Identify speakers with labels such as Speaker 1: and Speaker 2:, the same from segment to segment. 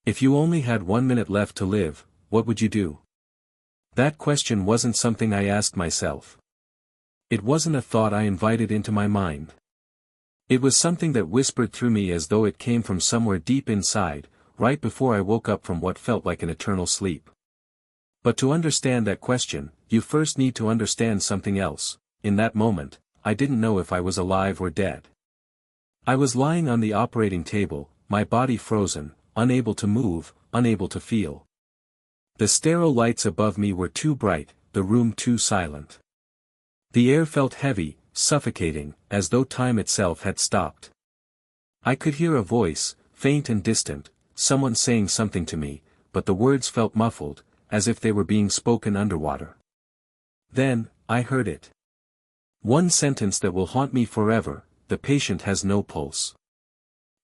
Speaker 1: If you only had 1 minute left to live, what would you do? That question wasn't something I asked myself. It wasn't a thought I invited into my mind. It was something that whispered through me as though it came from somewhere deep inside, right before I woke up from what felt like an eternal sleep. But to understand that question, you first need to understand something else. In that moment, I didn't know if I was alive or dead. I was lying on the operating table, my body frozen, unable to move, unable to feel. The sterile lights above me were too bright, the room too silent. The air felt heavy, suffocating, as though time itself had stopped. I could hear a voice, faint and distant, someone saying something to me, but the words felt muffled, as if they were being spoken underwater. Then, I heard it. One sentence that will haunt me forever: the patient has no pulse.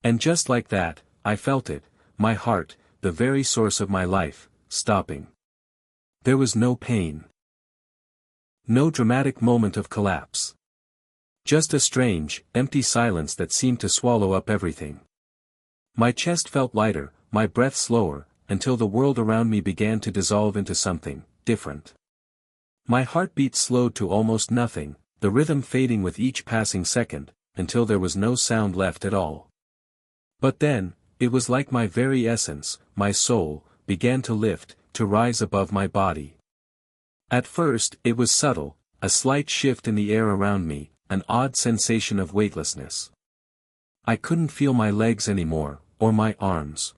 Speaker 1: And just like that, I felt it, my heart, the very source of my life, stopping. There was no pain. No dramatic moment of collapse. Just a strange, empty silence that seemed to swallow up everything. My chest felt lighter, my breath slower, until the world around me began to dissolve into something different. My heartbeat slowed to almost nothing, the rhythm fading with each passing second, until there was no sound left at all. But then, it was like my very essence, my soul, began to lift, to rise above my body. At first, it was subtle, a slight shift in the air around me, an odd sensation of weightlessness. I couldn't feel my legs anymore, or my arms.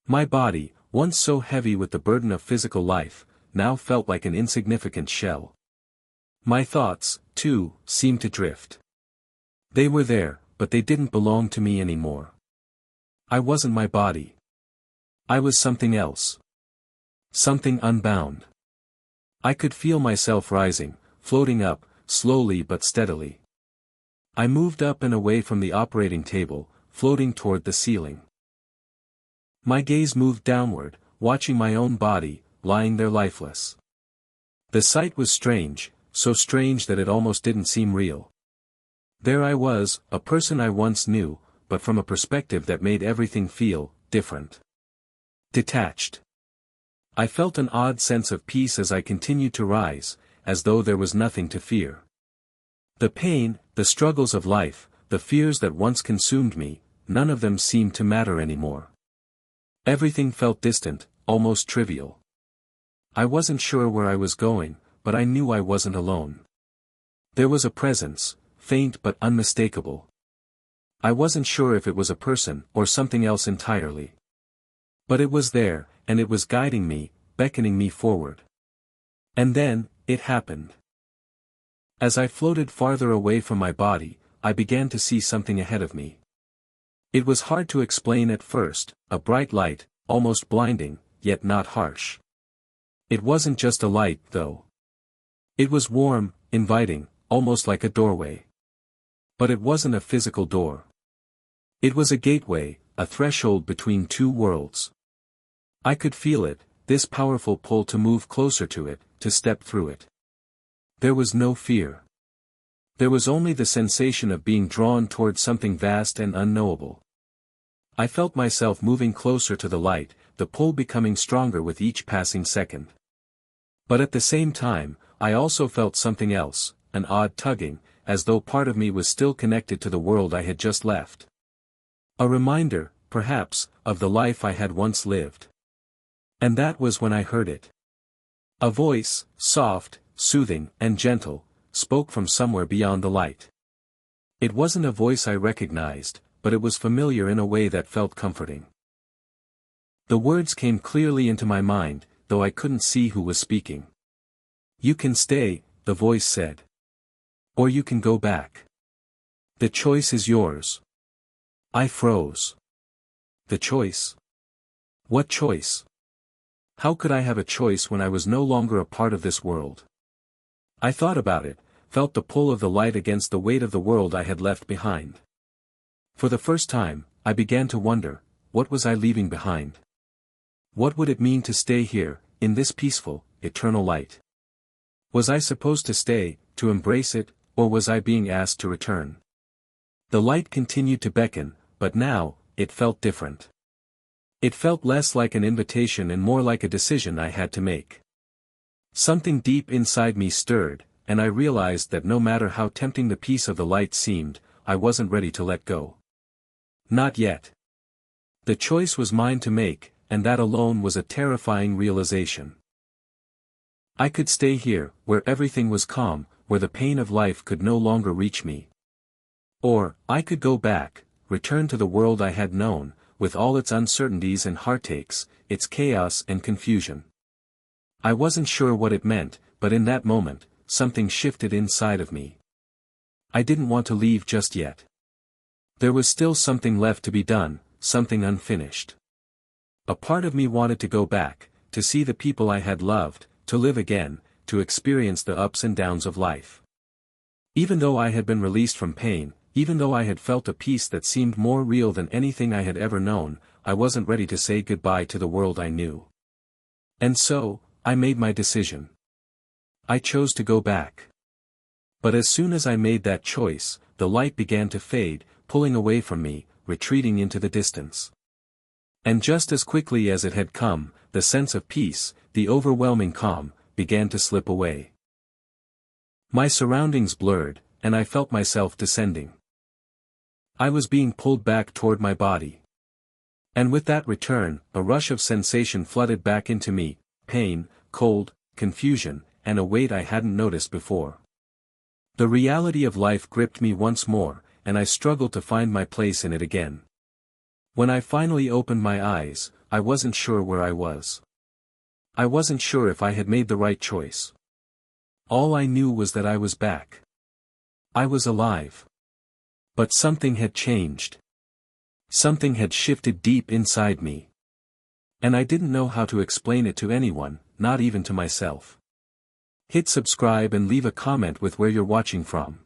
Speaker 1: My body, once so heavy with the burden of physical life, now felt like an insignificant shell. My thoughts, too, seemed to drift. They were there, but they didn't belong to me anymore. I wasn't my body. I was something else. Something unbound. I could feel myself rising, floating up, slowly but steadily. I moved up and away from the operating table, floating toward the ceiling. My gaze moved downward, watching my own body, lying there lifeless. The sight was strange, so strange that it almost didn't seem real. There I was, a person I once knew, but from a perspective that made everything feel different. Detached. I felt an odd sense of peace as I continued to rise, as though there was nothing to fear. The pain, the struggles of life, the fears that once consumed me, none of them seemed to matter anymore. Everything felt distant, almost trivial. I wasn't sure where I was going, but I knew I wasn't alone. There was a presence, faint but unmistakable. I wasn't sure if it was a person or something else entirely. But it was there, and it was guiding me, beckoning me forward. And then, it happened. As I floated farther away from my body, I began to see something ahead of me. It was hard to explain at first, a bright light, almost blinding, yet not harsh. It wasn't just a light, though. It was warm, inviting, almost like a doorway. But it wasn't a physical door. It was a gateway, a threshold between two worlds. I could feel it, this powerful pull to move closer to it, to step through it. There was no fear. There was only the sensation of being drawn toward something vast and unknowable. I felt myself moving closer to the light, the pull becoming stronger with each passing second. But at the same time, I also felt something else, an odd tugging, as though part of me was still connected to the world I had just left. A reminder, perhaps, of the life I had once lived. And that was when I heard it. A voice, soft, soothing, and gentle, spoke from somewhere beyond the light. It wasn't a voice I recognized, but it was familiar in a way that felt comforting. The words came clearly into my mind, though I couldn't see who was speaking. "You can stay," the voice said. "Or you can go back. The choice is yours." I froze. The choice? What choice? How could I have a choice when I was no longer a part of this world? I thought about it, felt the pull of the light against the weight of the world I had left behind. For the first time, I began to wonder, what was I leaving behind? What would it mean to stay here, in this peaceful, eternal light? Was I supposed to stay, to embrace it, or was I being asked to return? The light continued to beckon, but now, it felt different. It felt less like an invitation and more like a decision I had to make. Something deep inside me stirred, and I realized that no matter how tempting the piece of the light seemed, I wasn't ready to let go. Not yet. The choice was mine to make, and that alone was a terrifying realization. I could stay here, where everything was calm, where the pain of life could no longer reach me. Or, I could go back, return to the world I had known, with all its uncertainties and heartaches, its chaos and confusion. I wasn't sure what it meant, but in that moment, something shifted inside of me. I didn't want to leave just yet. There was still something left to be done, something unfinished. A part of me wanted to go back, to see the people I had loved, to live again, to experience the ups and downs of life. Even though I had been released from pain, even though I had felt a peace that seemed more real than anything I had ever known, I wasn't ready to say goodbye to the world I knew. And so, I made my decision. I chose to go back. But as soon as I made that choice, the light began to fade, pulling away from me, retreating into the distance. And just as quickly as it had come, the sense of peace, the overwhelming calm, began to slip away. My surroundings blurred, and I felt myself descending. I was being pulled back toward my body. And with that return, a rush of sensation flooded back into me, pain, cold, confusion, and a weight I hadn't noticed before. The reality of life gripped me once more, and I struggled to find my place in it again. When I finally opened my eyes, I wasn't sure where I was. I wasn't sure if I had made the right choice. All I knew was that I was back. I was alive. But something had changed. Something had shifted deep inside me. And I didn't know how to explain it to anyone, not even to myself. Hit subscribe and leave a comment with where you're watching from.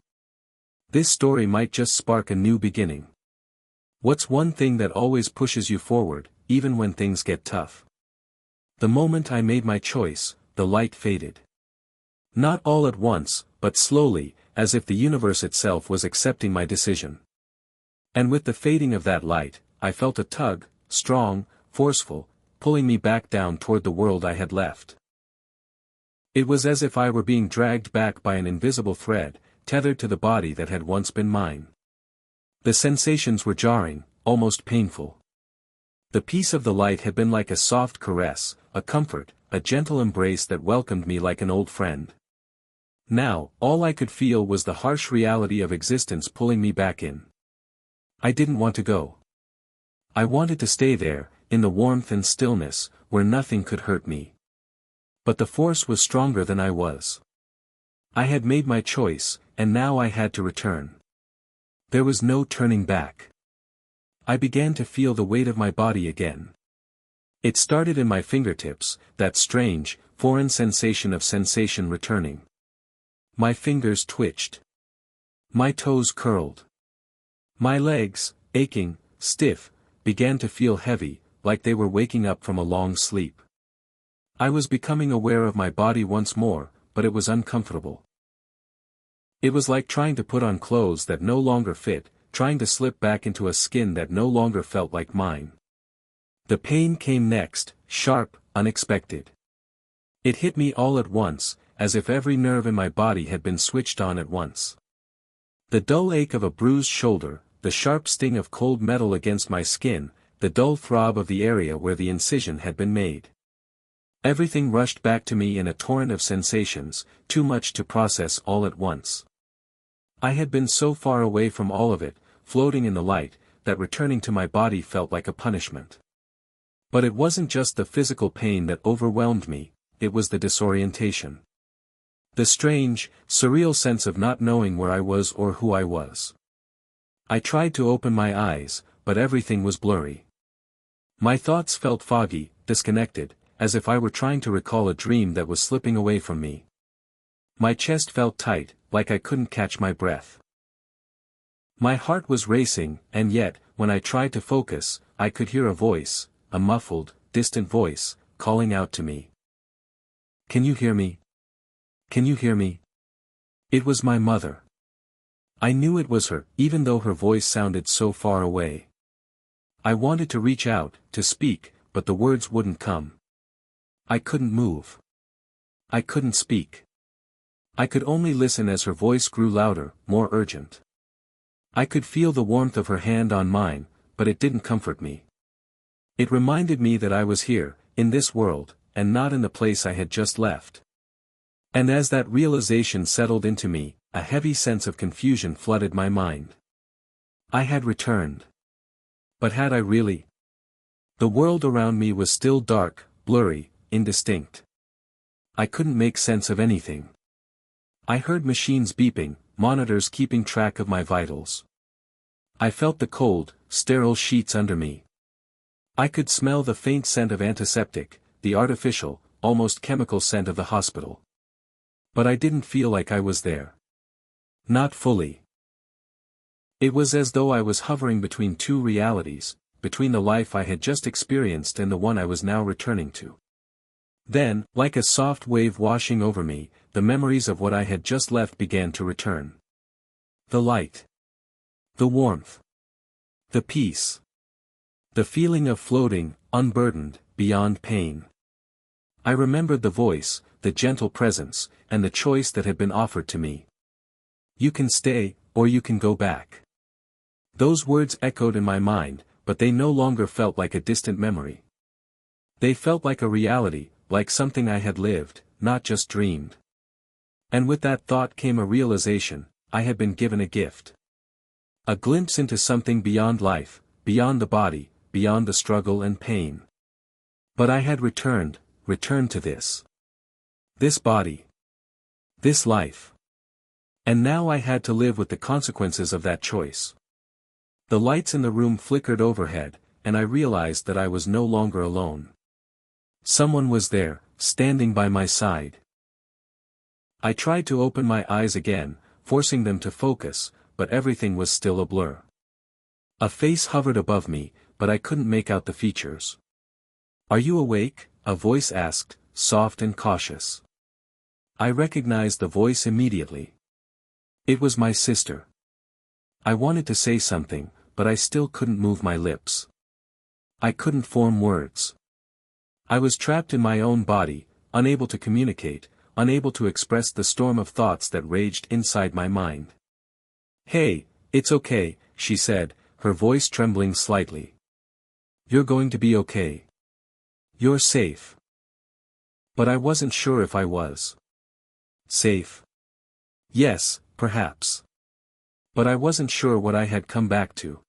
Speaker 1: This story might just spark a new beginning. What's one thing that always pushes you forward, even when things get tough? The moment I made my choice, the light faded. Not all at once, but slowly, as if the universe itself was accepting my decision. And with the fading of that light, I felt a tug, strong, forceful, pulling me back down toward the world I had left. It was as if I were being dragged back by an invisible thread, tethered to the body that had once been mine. The sensations were jarring, almost painful. The peace of the light had been like a soft caress, a comfort, a gentle embrace that welcomed me like an old friend. Now, all I could feel was the harsh reality of existence pulling me back in. I didn't want to go. I wanted to stay there, in the warmth and stillness, where nothing could hurt me. But the force was stronger than I was. I had made my choice, and now I had to return. There was no turning back. I began to feel the weight of my body again. It started in my fingertips, that strange, foreign sensation of sensation returning. My fingers twitched. My toes curled. My legs, aching, stiff, began to feel heavy, like they were waking up from a long sleep. I was becoming aware of my body once more, but it was uncomfortable. It was like trying to put on clothes that no longer fit, trying to slip back into a skin that no longer felt like mine. The pain came next, sharp, unexpected. It hit me all at once, as if every nerve in my body had been switched on at once. The dull ache of a bruised shoulder, the sharp sting of cold metal against my skin, the dull throb of the area where the incision had been made. Everything rushed back to me in a torrent of sensations, too much to process all at once. I had been so far away from all of it, floating in the light, that returning to my body felt like a punishment. But it wasn't just the physical pain that overwhelmed me, it was the disorientation. The strange, surreal sense of not knowing where I was or who I was. I tried to open my eyes, but everything was blurry. My thoughts felt foggy, disconnected, as if I were trying to recall a dream that was slipping away from me. My chest felt tight, like I couldn't catch my breath. My heart was racing, and yet, when I tried to focus, I could hear a voice, a muffled, distant voice, calling out to me. "Can you hear me? Can you hear me?" It was my mother. I knew it was her, even though her voice sounded so far away. I wanted to reach out, to speak, but the words wouldn't come. I couldn't move. I couldn't speak. I could only listen as her voice grew louder, more urgent. I could feel the warmth of her hand on mine, but it didn't comfort me. It reminded me that I was here, in this world, and not in the place I had just left. And as that realization settled into me, a heavy sense of confusion flooded my mind. I had returned. But had I really? The world around me was still dark, blurry, indistinct. I couldn't make sense of anything. I heard machines beeping, monitors keeping track of my vitals. I felt the cold, sterile sheets under me. I could smell the faint scent of antiseptic, the artificial, almost chemical scent of the hospital. But I didn't feel like I was there. Not fully. It was as though I was hovering between two realities, between the life I had just experienced and the one I was now returning to. Then, like a soft wave washing over me, the memories of what I had just left began to return. The light. The warmth. The peace. The feeling of floating, unburdened, beyond pain. I remembered the voice, the gentle presence, and the choice that had been offered to me. You can stay, or you can go back. Those words echoed in my mind, but they no longer felt like a distant memory. They felt like a reality, like something I had lived, not just dreamed. And with that thought came a realization: I had been given a gift. A glimpse into something beyond life, beyond the body, beyond the struggle and pain. But I had returned to this. This body. This life. And now I had to live with the consequences of that choice. The lights in the room flickered overhead, and I realized that I was no longer alone. Someone was there, standing by my side. I tried to open my eyes again, forcing them to focus, but everything was still a blur. A face hovered above me, but I couldn't make out the features. "Are you awake?" a voice asked, soft and cautious. I recognized the voice immediately. It was my sister. I wanted to say something, but I still couldn't move my lips. I couldn't form words. I was trapped in my own body, unable to communicate, unable to express the storm of thoughts that raged inside my mind. "Hey, it's okay," she said, her voice trembling slightly. "You're going to be okay. You're safe." But I wasn't sure if I was. Safe? Yes, perhaps. But I wasn't sure what I had come back to.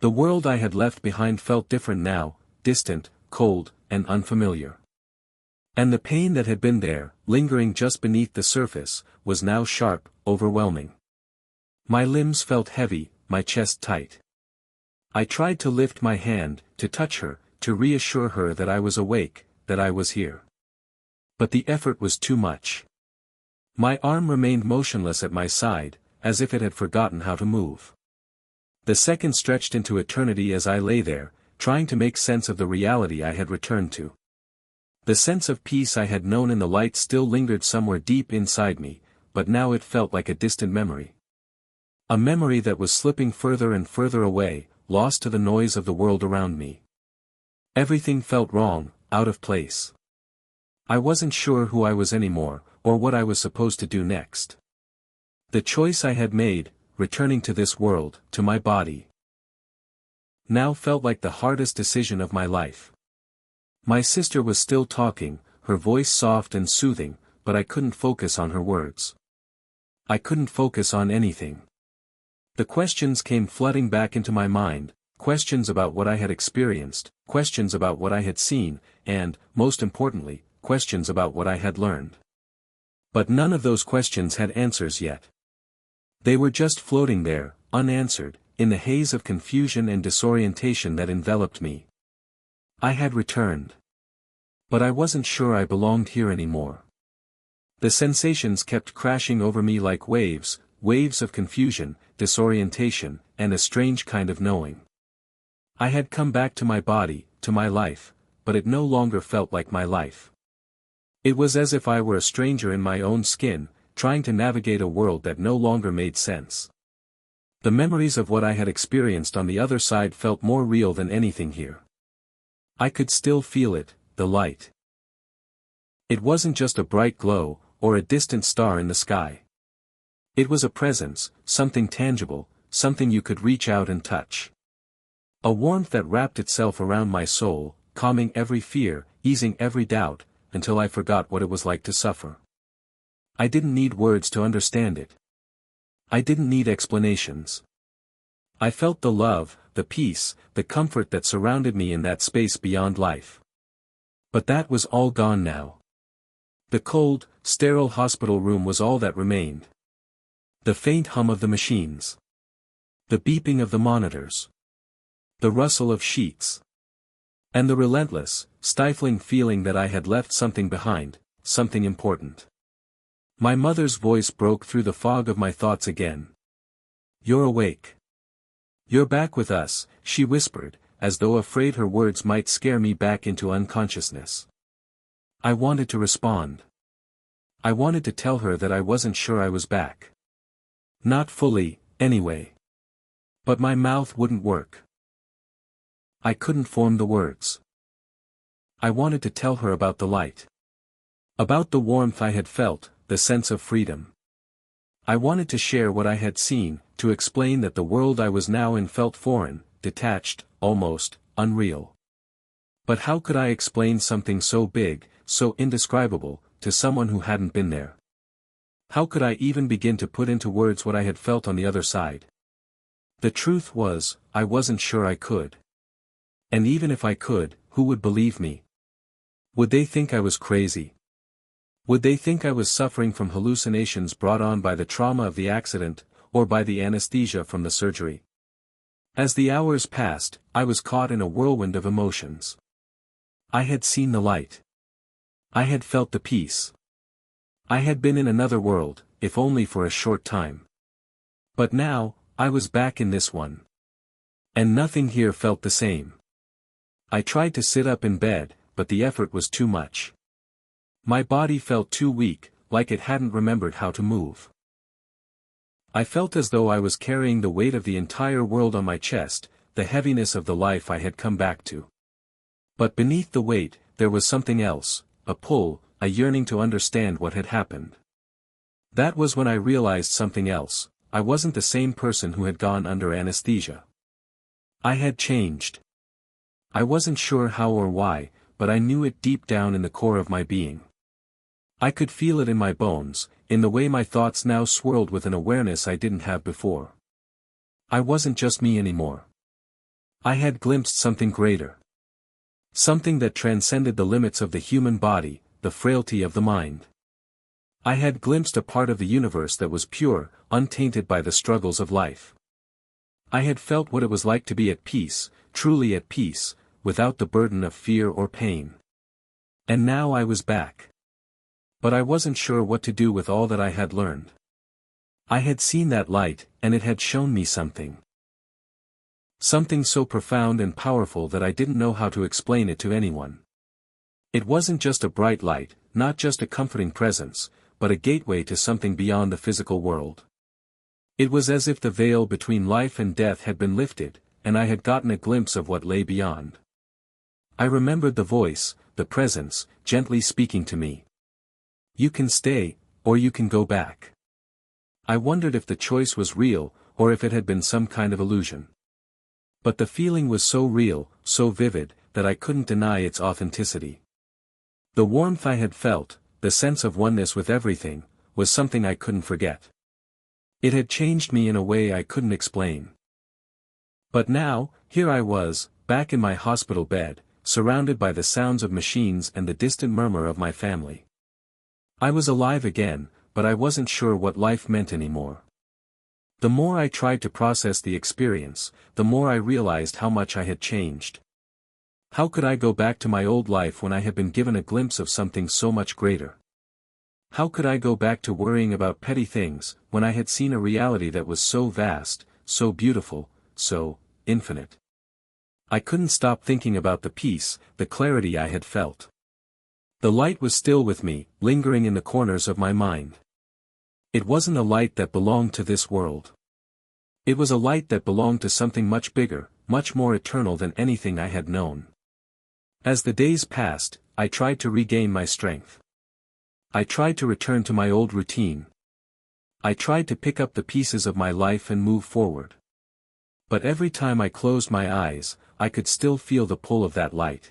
Speaker 1: The world I had left behind felt different now, distant, cold, and unfamiliar. And the pain that had been there, lingering just beneath the surface, was now sharp, overwhelming. My limbs felt heavy, my chest tight. I tried to lift my hand, to touch her, to reassure her that I was awake, that I was here. But the effort was too much. My arm remained motionless at my side, as if it had forgotten how to move. The seconds stretched into eternity as I lay there, trying to make sense of the reality I had returned to. The sense of peace I had known in the light still lingered somewhere deep inside me, but now it felt like a distant memory. A memory that was slipping further and further away, lost to the noise of the world around me. Everything felt wrong, out of place. I wasn't sure who I was anymore, or what I was supposed to do next. The choice I had made, returning to this world, to my body, now felt like the hardest decision of my life. My sister was still talking, her voice soft and soothing, but I couldn't focus on her words. I couldn't focus on anything. The questions came flooding back into my mind, questions about what I had experienced, questions about what I had seen, and, most importantly, questions about what I had learned. But none of those questions had answers yet. They were just floating there, unanswered, in the haze of confusion and disorientation that enveloped me. I had returned. But I wasn't sure I belonged here anymore. The sensations kept crashing over me like waves, waves of confusion, disorientation, and a strange kind of knowing. I had come back to my body, to my life, but it no longer felt like my life. It was as if I were a stranger in my own skin, trying to navigate a world that no longer made sense. The memories of what I had experienced on the other side felt more real than anything here. I could still feel it, the light. It wasn't just a bright glow, or a distant star in the sky. It was a presence, something tangible, something you could reach out and touch. A warmth that wrapped itself around my soul, calming every fear, easing every doubt, until I forgot what it was like to suffer. I didn't need words to understand it. I didn't need explanations. I felt the love, the peace, the comfort that surrounded me in that space beyond life. But that was all gone now. The cold, sterile hospital room was all that remained. The faint hum of the machines. The beeping of the monitors. The rustle of sheets. And the relentless, stifling feeling that I had left something behind, something important. My mother's voice broke through the fog of my thoughts again. "You're awake. You're back with us," she whispered, as though afraid her words might scare me back into unconsciousness. I wanted to respond. I wanted to tell her that I wasn't sure I was back. Not fully, anyway. But my mouth wouldn't work. I couldn't form the words. I wanted to tell her about the light. About the warmth I had felt, the sense of freedom. I wanted to share what I had seen, to explain that the world I was now in felt foreign, detached, almost unreal. But how could I explain something so big, so indescribable, to someone who hadn't been there? How could I even begin to put into words what I had felt on the other side? The truth was, I wasn't sure I could. And even if I could, who would believe me? Would they think I was crazy? Would they think I was suffering from hallucinations brought on by the trauma of the accident, or by the anesthesia from the surgery? As the hours passed, I was caught in a whirlwind of emotions. I had seen the light. I had felt the peace. I had been in another world, if only for a short time. But now, I was back in this one. And nothing here felt the same. I tried to sit up in bed, but the effort was too much. My body felt too weak, like it hadn't remembered how to move. I felt as though I was carrying the weight of the entire world on my chest, the heaviness of the life I had come back to. But beneath the weight, there was something else, a pull, a yearning to understand what had happened. That was when I realized something else. I wasn't the same person who had gone under anesthesia. I had changed. I wasn't sure how or why, but I knew it deep down in the core of my being. I could feel it in my bones, in the way my thoughts now swirled with an awareness I didn't have before. I wasn't just me anymore. I had glimpsed something greater. Something that transcended the limits of the human body, the frailty of the mind. I had glimpsed a part of the universe that was pure, untainted by the struggles of life. I had felt what it was like to be at peace, truly at peace, without the burden of fear or pain. And now I was back. But I wasn't sure what to do with all that I had learned. I had seen that light, and it had shown me something. Something so profound and powerful that I didn't know how to explain it to anyone. It wasn't just a bright light, not just a comforting presence, but a gateway to something beyond the physical world. It was as if the veil between life and death had been lifted, and I had gotten a glimpse of what lay beyond. I remembered the voice, the presence, gently speaking to me. "You can stay, or you can go back." I wondered if the choice was real, or if it had been some kind of illusion. But the feeling was so real, so vivid, that I couldn't deny its authenticity. The warmth I had felt, the sense of oneness with everything, was something I couldn't forget. It had changed me in a way I couldn't explain. But now, here I was, back in my hospital bed, surrounded by the sounds of machines and the distant murmur of my family. I was alive again, but I wasn't sure what life meant anymore. The more I tried to process the experience, the more I realized how much I had changed. How could I go back to my old life when I had been given a glimpse of something so much greater? How could I go back to worrying about petty things, when I had seen a reality that was so vast, so beautiful, so infinite? I couldn't stop thinking about the peace, the clarity I had felt. The light was still with me, lingering in the corners of my mind. It wasn't a light that belonged to this world. It was a light that belonged to something much bigger, much more eternal than anything I had known. As the days passed, I tried to regain my strength. I tried to return to my old routine. I tried to pick up the pieces of my life and move forward. But every time I closed my eyes, I could still feel the pull of that light.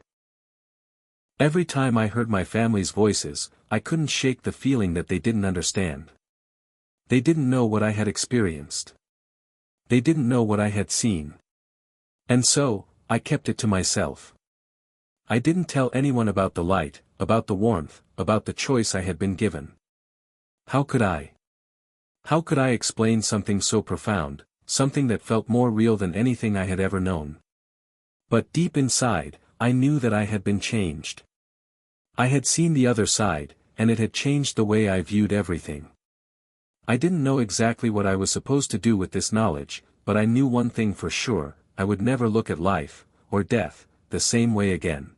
Speaker 1: Every time I heard my family's voices, I couldn't shake the feeling that they didn't understand. They didn't know what I had experienced. They didn't know what I had seen. And so, I kept it to myself. I didn't tell anyone about the light, about the warmth, about the choice I had been given. How could I? How could I explain something so profound, something that felt more real than anything I had ever known? But deep inside, I knew that I had been changed. I had seen the other side, and it had changed the way I viewed everything. I didn't know exactly what I was supposed to do with this knowledge, but I knew one thing for sure: I would never look at life, or death, the same way again.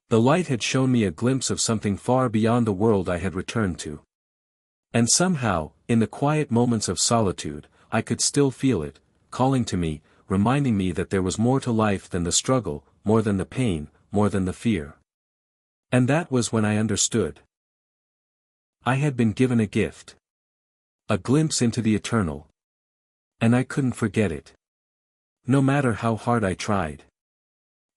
Speaker 1: The light had shown me a glimpse of something far beyond the world I had returned to. And somehow, in the quiet moments of solitude, I could still feel it, calling to me, reminding me that there was more to life than the struggle, more than the pain, more than the fear. And that was when I understood. I had been given a gift. A glimpse into the eternal. And I couldn't forget it. No matter how hard I tried.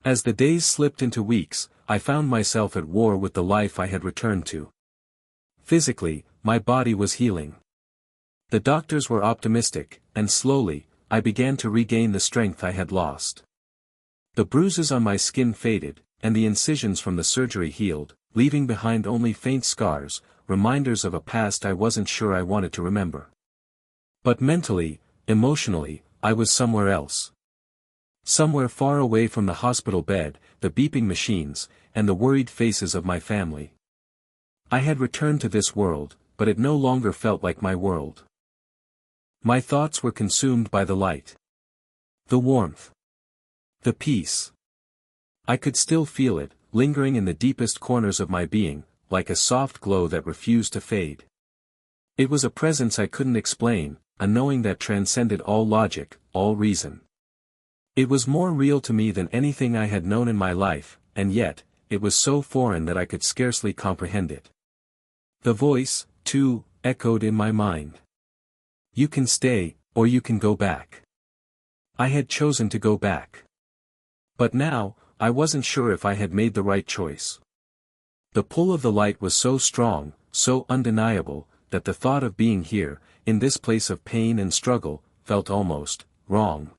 Speaker 1: As the days slipped into weeks, I found myself at war with the life I had returned to. Physically, my body was healing. The doctors were optimistic, and slowly, I began to regain the strength I had lost. The bruises on my skin faded, and the incisions from the surgery healed, leaving behind only faint scars, reminders of a past I wasn't sure I wanted to remember. But mentally, emotionally, I was somewhere else. Somewhere far away from the hospital bed, the beeping machines, and the worried faces of my family. I had returned to this world, but it no longer felt like my world. My thoughts were consumed by the light. The warmth. The peace. I could still feel it, lingering in the deepest corners of my being, like a soft glow that refused to fade. It was a presence I couldn't explain, a knowing that transcended all logic, all reason. It was more real to me than anything I had known in my life, and yet, it was so foreign that I could scarcely comprehend it. The voice, too, echoed in my mind. You can stay, or you can go back. I had chosen to go back. But now, I wasn't sure if I had made the right choice. The pull of the light was so strong, so undeniable, that the thought of being here, in this place of pain and struggle, felt almost wrong.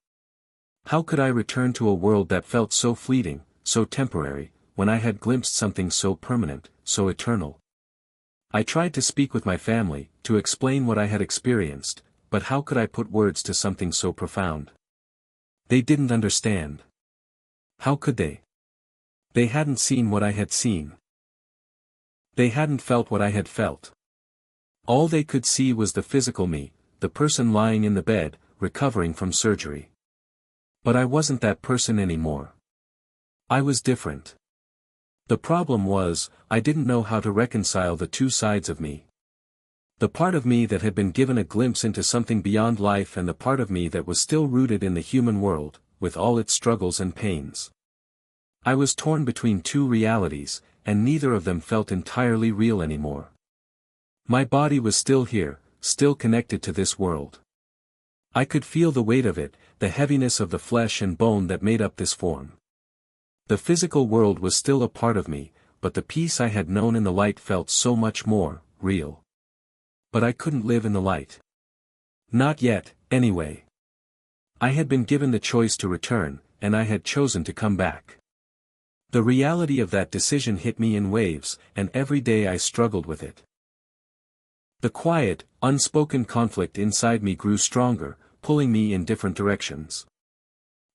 Speaker 1: How could I return to a world that felt so fleeting, so temporary, when I had glimpsed something so permanent, so eternal? I tried to speak with my family, to explain what I had experienced, but how could I put words to something so profound? They didn't understand. How could they? They hadn't seen what I had seen. They hadn't felt what I had felt. All they could see was the physical me, the person lying in the bed, recovering from surgery. But I wasn't that person anymore. I was different. The problem was, I didn't know how to reconcile the two sides of me. The part of me that had been given a glimpse into something beyond life and the part of me that was still rooted in the human world, with all its struggles and pains. I was torn between two realities, and neither of them felt entirely real anymore. My body was still here, still connected to this world. I could feel the weight of it, the heaviness of the flesh and bone that made up this form. The physical world was still a part of me, but the peace I had known in the light felt so much more real. But I couldn't live in the light. Not yet, anyway. I had been given the choice to return, and I had chosen to come back. The reality of that decision hit me in waves, and every day I struggled with it. The quiet, unspoken conflict inside me grew stronger, pulling me in different directions.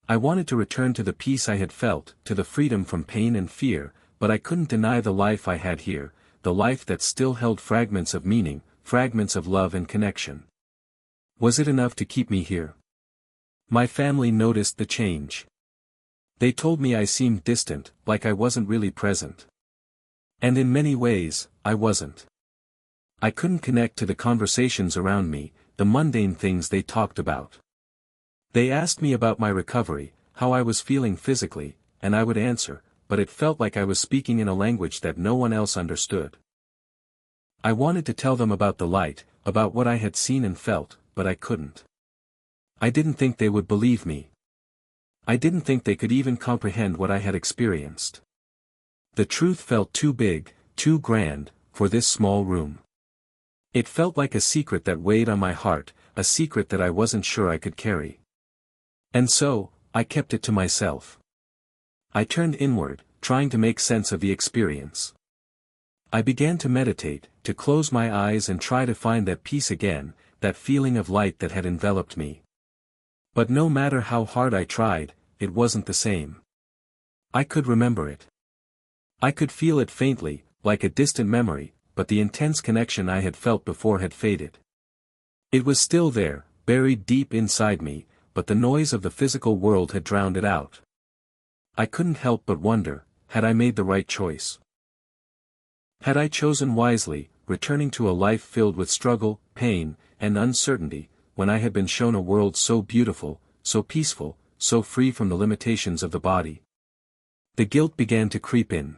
Speaker 1: I wanted to return to the peace I had felt, to the freedom from pain and fear, but I couldn't deny the life I had here, the life that still held fragments of meaning, fragments of love and connection. Was it enough to keep me here? My family noticed the change. They told me I seemed distant, like I wasn't really present. And in many ways, I wasn't. I couldn't connect to the conversations around me, the mundane things they talked about. They asked me about my recovery, how I was feeling physically, and I would answer, but it felt like I was speaking in a language that no one else understood. I wanted to tell them about the light, about what I had seen and felt, but I couldn't. I didn't think they would believe me. I didn't think they could even comprehend what I had experienced. The truth felt too big, too grand, for this small room. It felt like a secret that weighed on my heart, a secret that I wasn't sure I could carry. And so, I kept it to myself. I turned inward, trying to make sense of the experience. I began to meditate, to close my eyes and try to find that peace again, that feeling of light that had enveloped me. But no matter how hard I tried, it wasn't the same. I could remember it. I could feel it faintly, like a distant memory, but the intense connection I had felt before had faded. It was still there, buried deep inside me, but the noise of the physical world had drowned it out. I couldn't help but wonder, had I made the right choice? Had I chosen wisely, returning to a life filled with struggle, pain, and uncertainty, when I had been shown a world so beautiful, so peaceful, so free from the limitations of the body? The guilt began to creep in.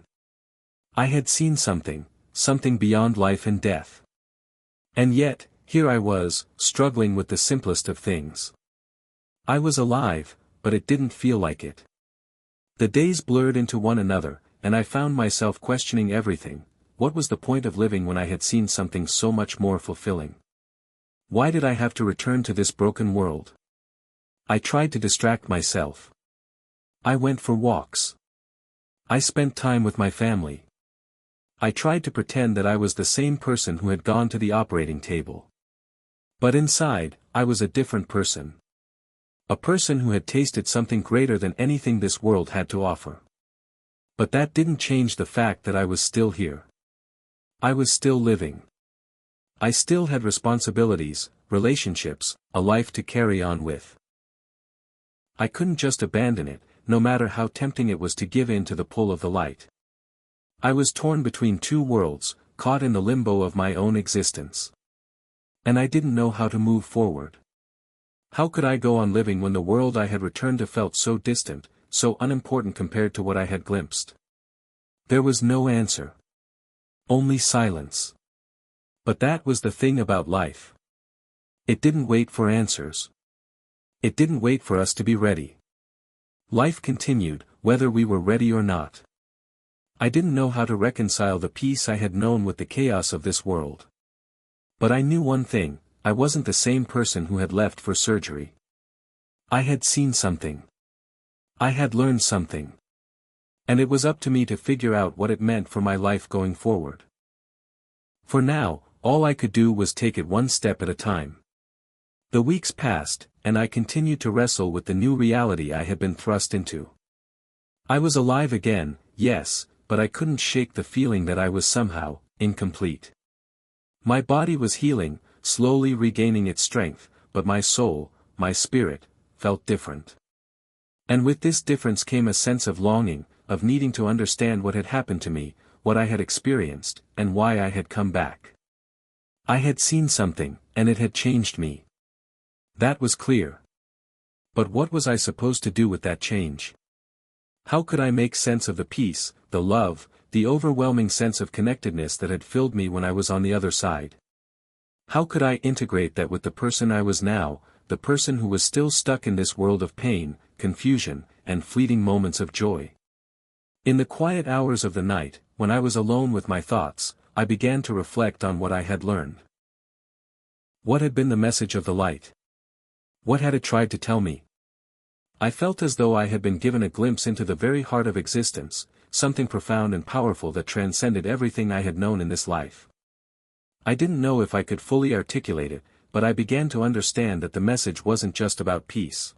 Speaker 1: I had seen something beyond life and death. And yet, here I was, struggling with the simplest of things. I was alive, but it didn't feel like it. The days blurred into one another, and I found myself questioning everything. What was the point of living when I had seen something so much more fulfilling? Why did I have to return to this broken world? I tried to distract myself. I went for walks. I spent time with my family. I tried to pretend that I was the same person who had gone to the operating table. But inside, I was a different person. A person who had tasted something greater than anything this world had to offer. But that didn't change the fact that I was still here. I was still living. I still had responsibilities, relationships, a life to carry on with. I couldn't just abandon it, no matter how tempting it was to give in to the pull of the light. I was torn between two worlds, caught in the limbo of my own existence. And I didn't know how to move forward. How could I go on living when the world I had returned to felt so distant, so unimportant compared to what I had glimpsed? There was no answer. Only silence. But that was the thing about life. It didn't wait for answers. It didn't wait for us to be ready. Life continued, whether we were ready or not. I didn't know how to reconcile the peace I had known with the chaos of this world. But I knew one thing, I wasn't the same person who had left for surgery. I had seen something. I had learned something. And it was up to me to figure out what it meant for my life going forward. For now, all I could do was take it one step at a time. The weeks passed, and I continued to wrestle with the new reality I had been thrust into. I was alive again, yes, but I couldn't shake the feeling that I was somehow incomplete. My body was healing, slowly regaining its strength, but my soul, my spirit, felt different. And with this difference came a sense of longing, of needing to understand what had happened to me, what I had experienced, and why I had come back. I had seen something, and it had changed me. That was clear. But what was I supposed to do with that change? How could I make sense of the peace, the love, the overwhelming sense of connectedness that had filled me when I was on the other side? How could I integrate that with the person I was now, the person who was still stuck in this world of pain, confusion, and fleeting moments of joy? In the quiet hours of the night, when I was alone with my thoughts, I began to reflect on what I had learned. What had been the message of the light? What had it tried to tell me? I felt as though I had been given a glimpse into the very heart of existence, something profound and powerful that transcended everything I had known in this life. I didn't know if I could fully articulate it, but I began to understand that the message wasn't just about peace.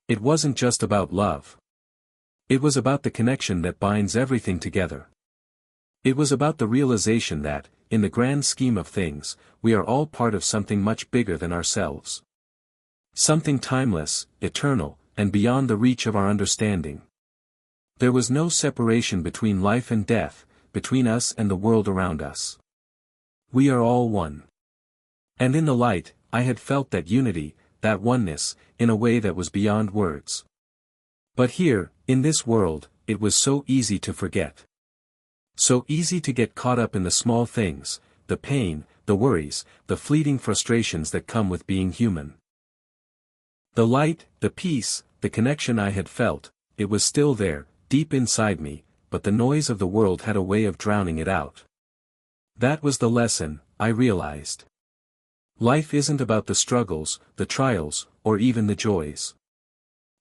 Speaker 1: It wasn't just about love. It was about the connection that binds everything together. It was about the realization that, in the grand scheme of things, we are all part of something much bigger than ourselves. Something timeless, eternal, and beyond the reach of our understanding. There was no separation between life and death, between us and the world around us. We are all one. And in the light, I had felt that unity, that oneness, in a way that was beyond words. But here, in this world, it was so easy to forget. So easy to get caught up in the small things, the pain, the worries, the fleeting frustrations that come with being human. The light, the peace, the connection I had felt, it was still there, deep inside me, but the noise of the world had a way of drowning it out. That was the lesson, I realized. Life isn't about the struggles, the trials, or even the joys.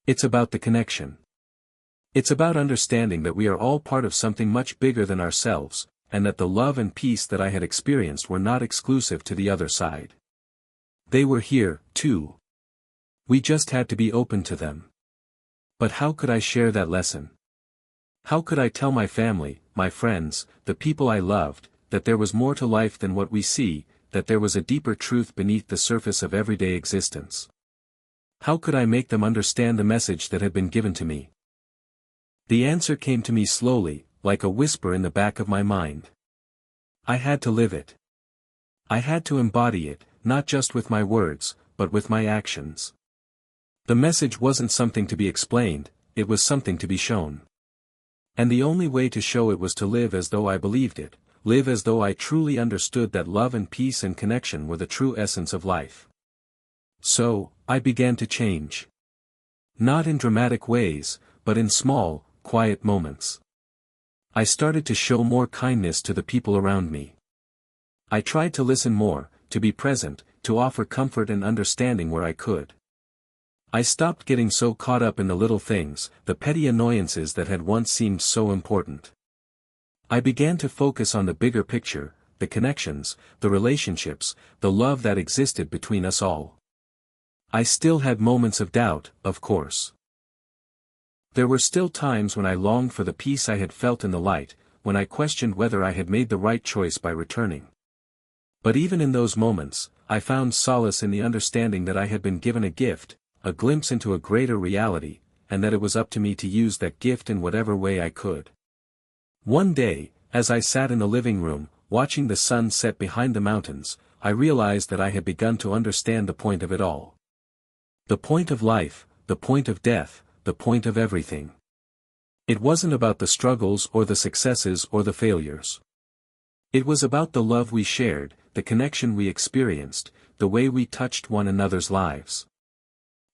Speaker 1: It's about the connection. It's about understanding that we are all part of something much bigger than ourselves, and that the love and peace that I had experienced were not exclusive to the other side. They were here, too. We just had to be open to them. But how could I share that lesson? How could I tell my family, my friends, the people I loved, that there was more to life than what we see, that there was a deeper truth beneath the surface of everyday existence? How could I make them understand the message that had been given to me? The answer came to me slowly, like a whisper in the back of my mind. I had to live it. I had to embody it, not just with my words, but with my actions. The message wasn't something to be explained, it was something to be shown. And the only way to show it was to live as though I believed it, live as though I truly understood that love and peace and connection were the true essence of life. So, I began to change. Not in dramatic ways, but in small, quiet moments. I started to show more kindness to the people around me. I tried to listen more, to be present, to offer comfort and understanding where I could. I stopped getting so caught up in the little things, the petty annoyances that had once seemed so important. I began to focus on the bigger picture, the connections, the relationships, the love that existed between us all. I still had moments of doubt, of course. There were still times when I longed for the peace I had felt in the light, when I questioned whether I had made the right choice by returning. But even in those moments, I found solace in the understanding that I had been given a gift, a glimpse into a greater reality, and that it was up to me to use that gift in whatever way I could. One day, as I sat in the living room, watching the sun set behind the mountains, I realized that I had begun to understand the point of it all. The point of life, the point of death, the point of everything. It wasn't about the struggles or the successes or the failures. It was about the love we shared, the connection we experienced, the way we touched one another's lives.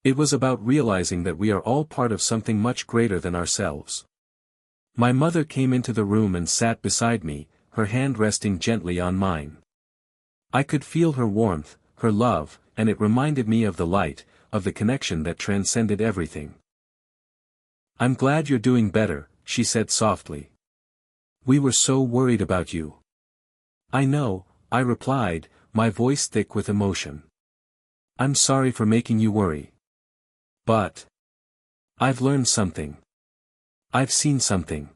Speaker 1: It was about realizing that we are all part of something much greater than ourselves. My mother came into the room and sat beside me, her hand resting gently on mine. I could feel her warmth, her love, and it reminded me of the light, of the connection that transcended everything. "I'm glad you're doing better," she said softly. "We were so worried about you." "I know," I replied, my voice thick with emotion. "I'm sorry for making you worry. But I've learned something. I've seen something.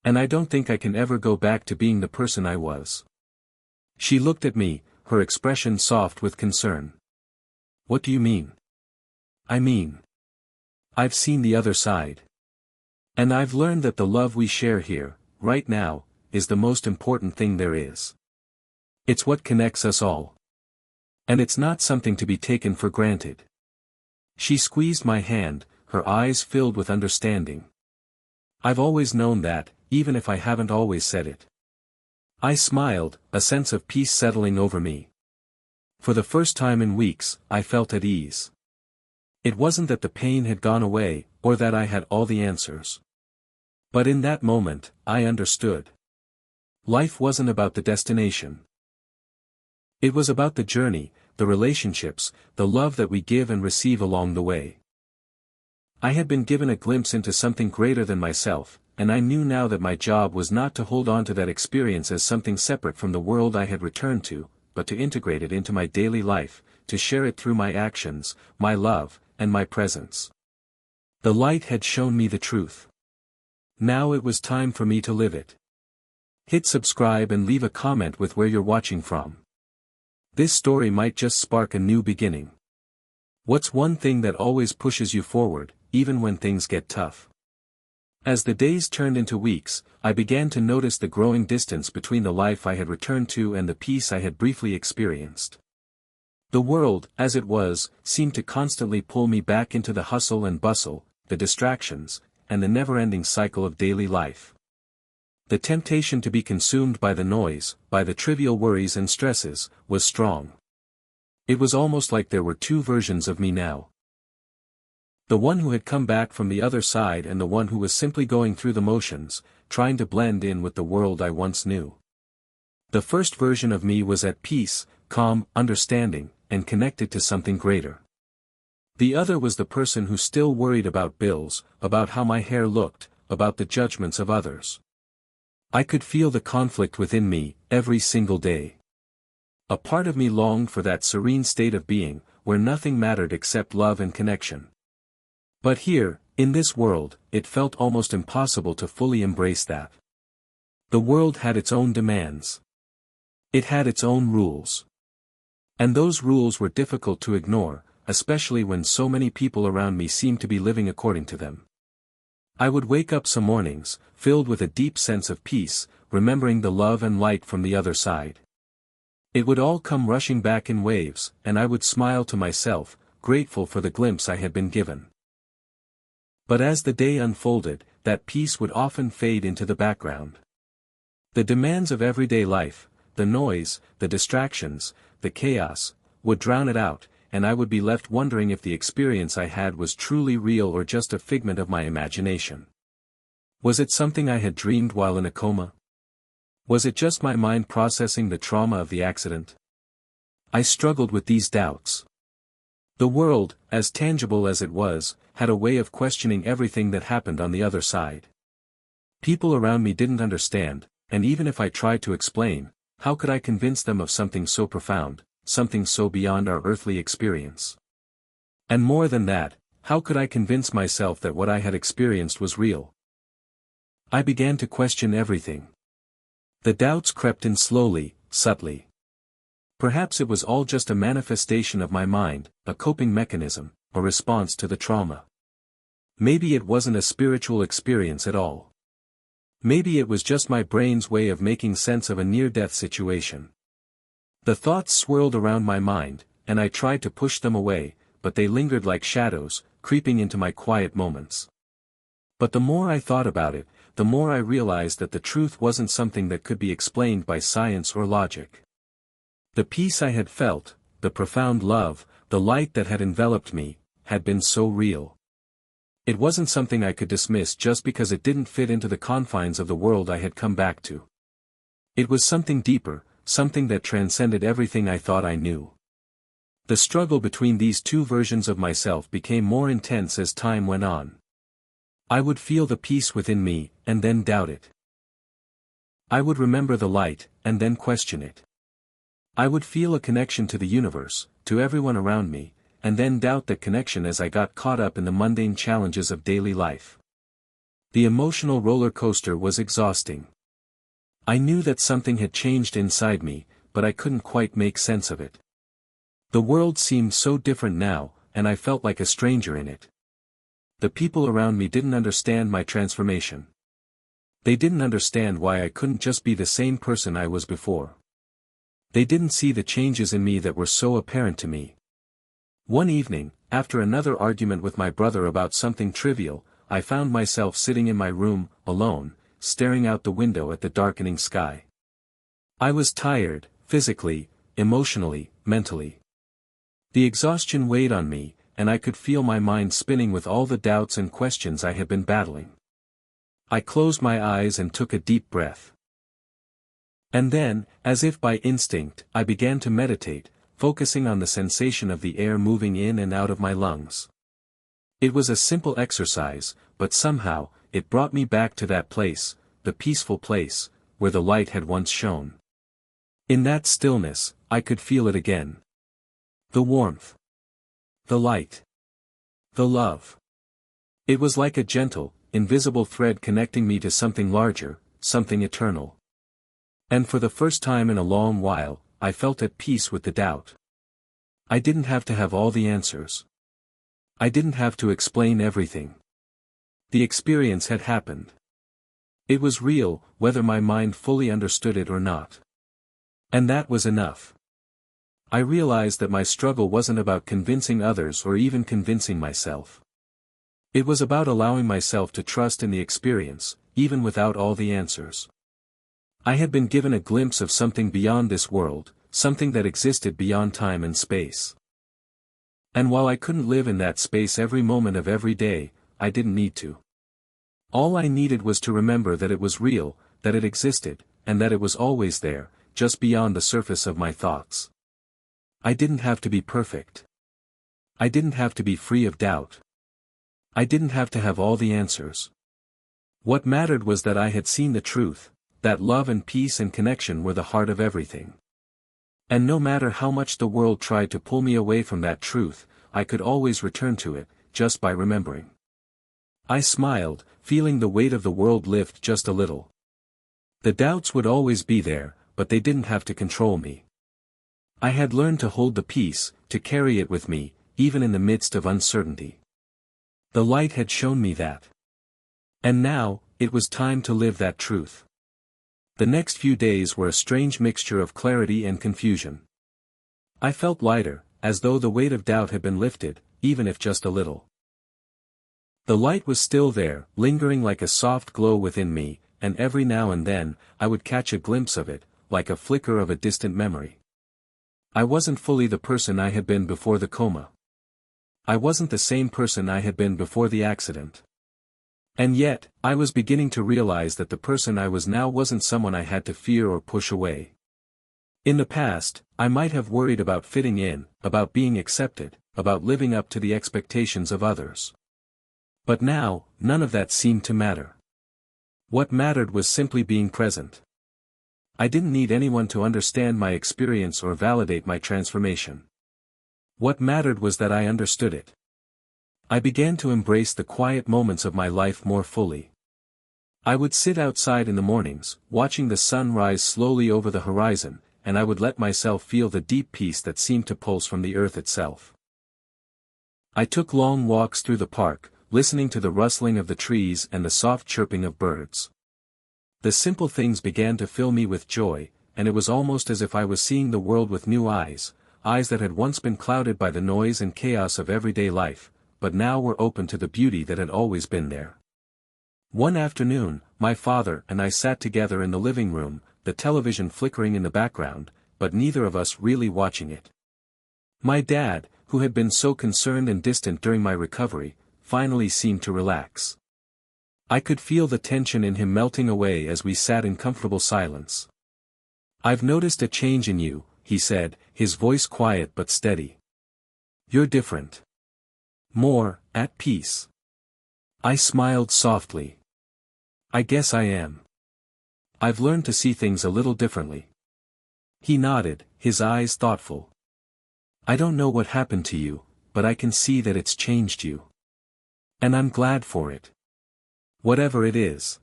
Speaker 1: And I don't think I can ever go back to being the person I was." She looked at me, her expression soft with concern. "What do you mean?" "I mean, I've seen the other side. And I've learned that the love we share here, right now, is the most important thing there is. It's what connects us all. And it's not something to be taken for granted." She squeezed my hand, her eyes filled with understanding. "I've always known that, even if I haven't always said it." I smiled, a sense of peace settling over me. For the first time in weeks, I felt at ease. It wasn't that the pain had gone away, or that I had all the answers. But in that moment, I understood. Life wasn't about the destination. It was about the journey, the relationships, the love that we give and receive along the way. I had been given a glimpse into something greater than myself, and I knew now that my job was not to hold on to that experience as something separate from the world I had returned to, but to integrate it into my daily life, to share it through my actions, my love, and my presence. The light had shown me the truth. Now it was time for me to live it. Hit subscribe and leave a comment with where you're watching from. This story might just spark a new beginning. What's one thing that always pushes you forward, even when things get tough? As the days turned into weeks, I began to notice the growing distance between the life I had returned to and the peace I had briefly experienced. The world, as it was, seemed to constantly pull me back into the hustle and bustle, the distractions, and the never-ending cycle of daily life. The temptation to be consumed by the noise, by the trivial worries and stresses, was strong. It was almost like there were two versions of me now. The one who had come back from the other side and the one who was simply going through the motions, trying to blend in with the world I once knew. The first version of me was at peace, calm, understanding, and connected to something greater. The other was the person who still worried about bills, about how my hair looked, about the judgments of others. I could feel the conflict within me, every single day. A part of me longed for that serene state of being, where nothing mattered except love and connection. But here, in this world, it felt almost impossible to fully embrace that. The world had its own demands. It had its own rules. And those rules were difficult to ignore, especially when so many people around me seemed to be living according to them. I would wake up some mornings, filled with a deep sense of peace, remembering the love and light from the other side. It would all come rushing back in waves, and I would smile to myself, grateful for the glimpse I had been given. But as the day unfolded, that peace would often fade into the background. The demands of everyday life, the noise, the distractions, the chaos, would drown it out, and I would be left wondering if the experience I had was truly real or just a figment of my imagination. Was it something I had dreamed while in a coma? Was it just my mind processing the trauma of the accident? I struggled with these doubts. The world, as tangible as it was, had a way of questioning everything that happened on the other side. People around me didn't understand, and even if I tried to explain, how could I convince them of something so profound, something so beyond our earthly experience? And more than that, how could I convince myself that what I had experienced was real? I began to question everything. The doubts crept in slowly, subtly. Perhaps it was all just a manifestation of my mind, a coping mechanism, a response to the trauma. Maybe it wasn't a spiritual experience at all. Maybe it was just my brain's way of making sense of a near-death situation. The thoughts swirled around my mind, and I tried to push them away, but they lingered like shadows, creeping into my quiet moments. But the more I thought about it, the more I realized that the truth wasn't something that could be explained by science or logic. The peace I had felt, the profound love, the light that had enveloped me, had been so real. It wasn't something I could dismiss just because it didn't fit into the confines of the world I had come back to. It was something deeper, something that transcended everything I thought I knew. The struggle between these two versions of myself became more intense as time went on. I would feel the peace within me, and then doubt it. I would remember the light, and then question it. I would feel a connection to the universe, to everyone around me, and then doubt that connection as I got caught up in the mundane challenges of daily life. The emotional roller coaster was exhausting. I knew that something had changed inside me, but I couldn't quite make sense of it. The world seemed so different now, and I felt like a stranger in it. The people around me didn't understand my transformation. They didn't understand why I couldn't just be the same person I was before. They didn't see the changes in me that were so apparent to me. One evening, after another argument with my brother about something trivial, I found myself sitting in my room, alone, staring out the window at the darkening sky. I was tired, physically, emotionally, mentally. The exhaustion weighed on me, and I could feel my mind spinning with all the doubts and questions I had been battling. I closed my eyes and took a deep breath. And then, as if by instinct, I began to meditate, focusing on the sensation of the air moving in and out of my lungs. It was a simple exercise, but somehow, it brought me back to that place, the peaceful place, where the light had once shone. In that stillness, I could feel it again. The warmth. The light. The love. It was like a gentle, invisible thread connecting me to something larger, something eternal. And for the first time in a long while, I felt at peace with the doubt. I didn't have to have all the answers. I didn't have to explain everything. The experience had happened. It was real, whether my mind fully understood it or not. And that was enough. I realized that my struggle wasn't about convincing others or even convincing myself. It was about allowing myself to trust in the experience, even without all the answers. I had been given a glimpse of something beyond this world, something that existed beyond time and space. And while I couldn't live in that space every moment of every day, I didn't need to. All I needed was to remember that it was real, that it existed, and that it was always there, just beyond the surface of my thoughts. I didn't have to be perfect. I didn't have to be free of doubt. I didn't have to have all the answers. What mattered was that I had seen the truth, that love and peace and connection were the heart of everything. And no matter how much the world tried to pull me away from that truth, I could always return to it, just by remembering. I smiled, feeling the weight of the world lift just a little. The doubts would always be there, but they didn't have to control me. I had learned to hold the peace, to carry it with me, even in the midst of uncertainty. The light had shown me that. And now, it was time to live that truth. The next few days were a strange mixture of clarity and confusion. I felt lighter, as though the weight of doubt had been lifted, even if just a little. The light was still there, lingering like a soft glow within me, and every now and then, I would catch a glimpse of it, like a flicker of a distant memory. I wasn't fully the person I had been before the coma. I wasn't the same person I had been before the accident. And yet, I was beginning to realize that the person I was now wasn't someone I had to fear or push away. In the past, I might have worried about fitting in, about being accepted, about living up to the expectations of others. But now, none of that seemed to matter. What mattered was simply being present. I didn't need anyone to understand my experience or validate my transformation. What mattered was that I understood it. I began to embrace the quiet moments of my life more fully. I would sit outside in the mornings, watching the sun rise slowly over the horizon, and I would let myself feel the deep peace that seemed to pulse from the earth itself. I took long walks through the park, listening to the rustling of the trees and the soft chirping of birds. The simple things began to fill me with joy, and it was almost as if I was seeing the world with new eyes, eyes that had once been clouded by the noise and chaos of everyday life, but now were open to the beauty that had always been there. One afternoon, my father and I sat together in the living room, the television flickering in the background, but neither of us really watching it. My dad, who had been so concerned and distant during my recovery, finally seemed to relax. I could feel the tension in him melting away as we sat in comfortable silence. "I've noticed a change in you," he said, his voice quiet but steady. "You're different. More, at peace." I smiled softly. "I guess I am. I've learned to see things a little differently." He nodded, his eyes thoughtful. "I don't know what happened to you, but I can see that it's changed you. And I'm glad for it. Whatever it is."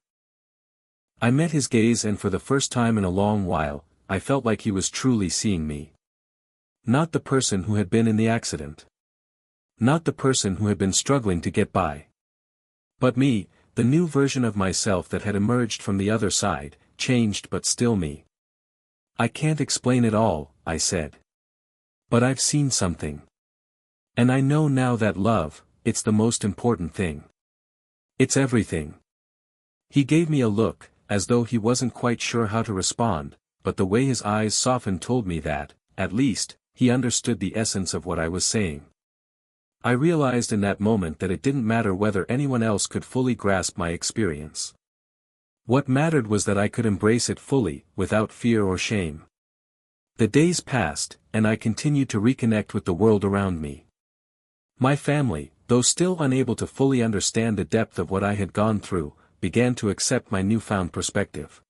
Speaker 1: I met his gaze, and for the first time in a long while, I felt like he was truly seeing me. Not the person who had been in the accident. Not the person who had been struggling to get by. But me, the new version of myself that had emerged from the other side, changed but still me. "I can't explain it all," I said. "But I've seen something. And I know now that love, it's the most important thing. It's everything." He gave me a look, as though he wasn't quite sure how to respond, but the way his eyes softened told me that, at least, he understood the essence of what I was saying. I realized in that moment that it didn't matter whether anyone else could fully grasp my experience. What mattered was that I could embrace it fully, without fear or shame. The days passed, and I continued to reconnect with the world around me. My family, though still unable to fully understand the depth of what I had gone through, began to accept my newfound perspective.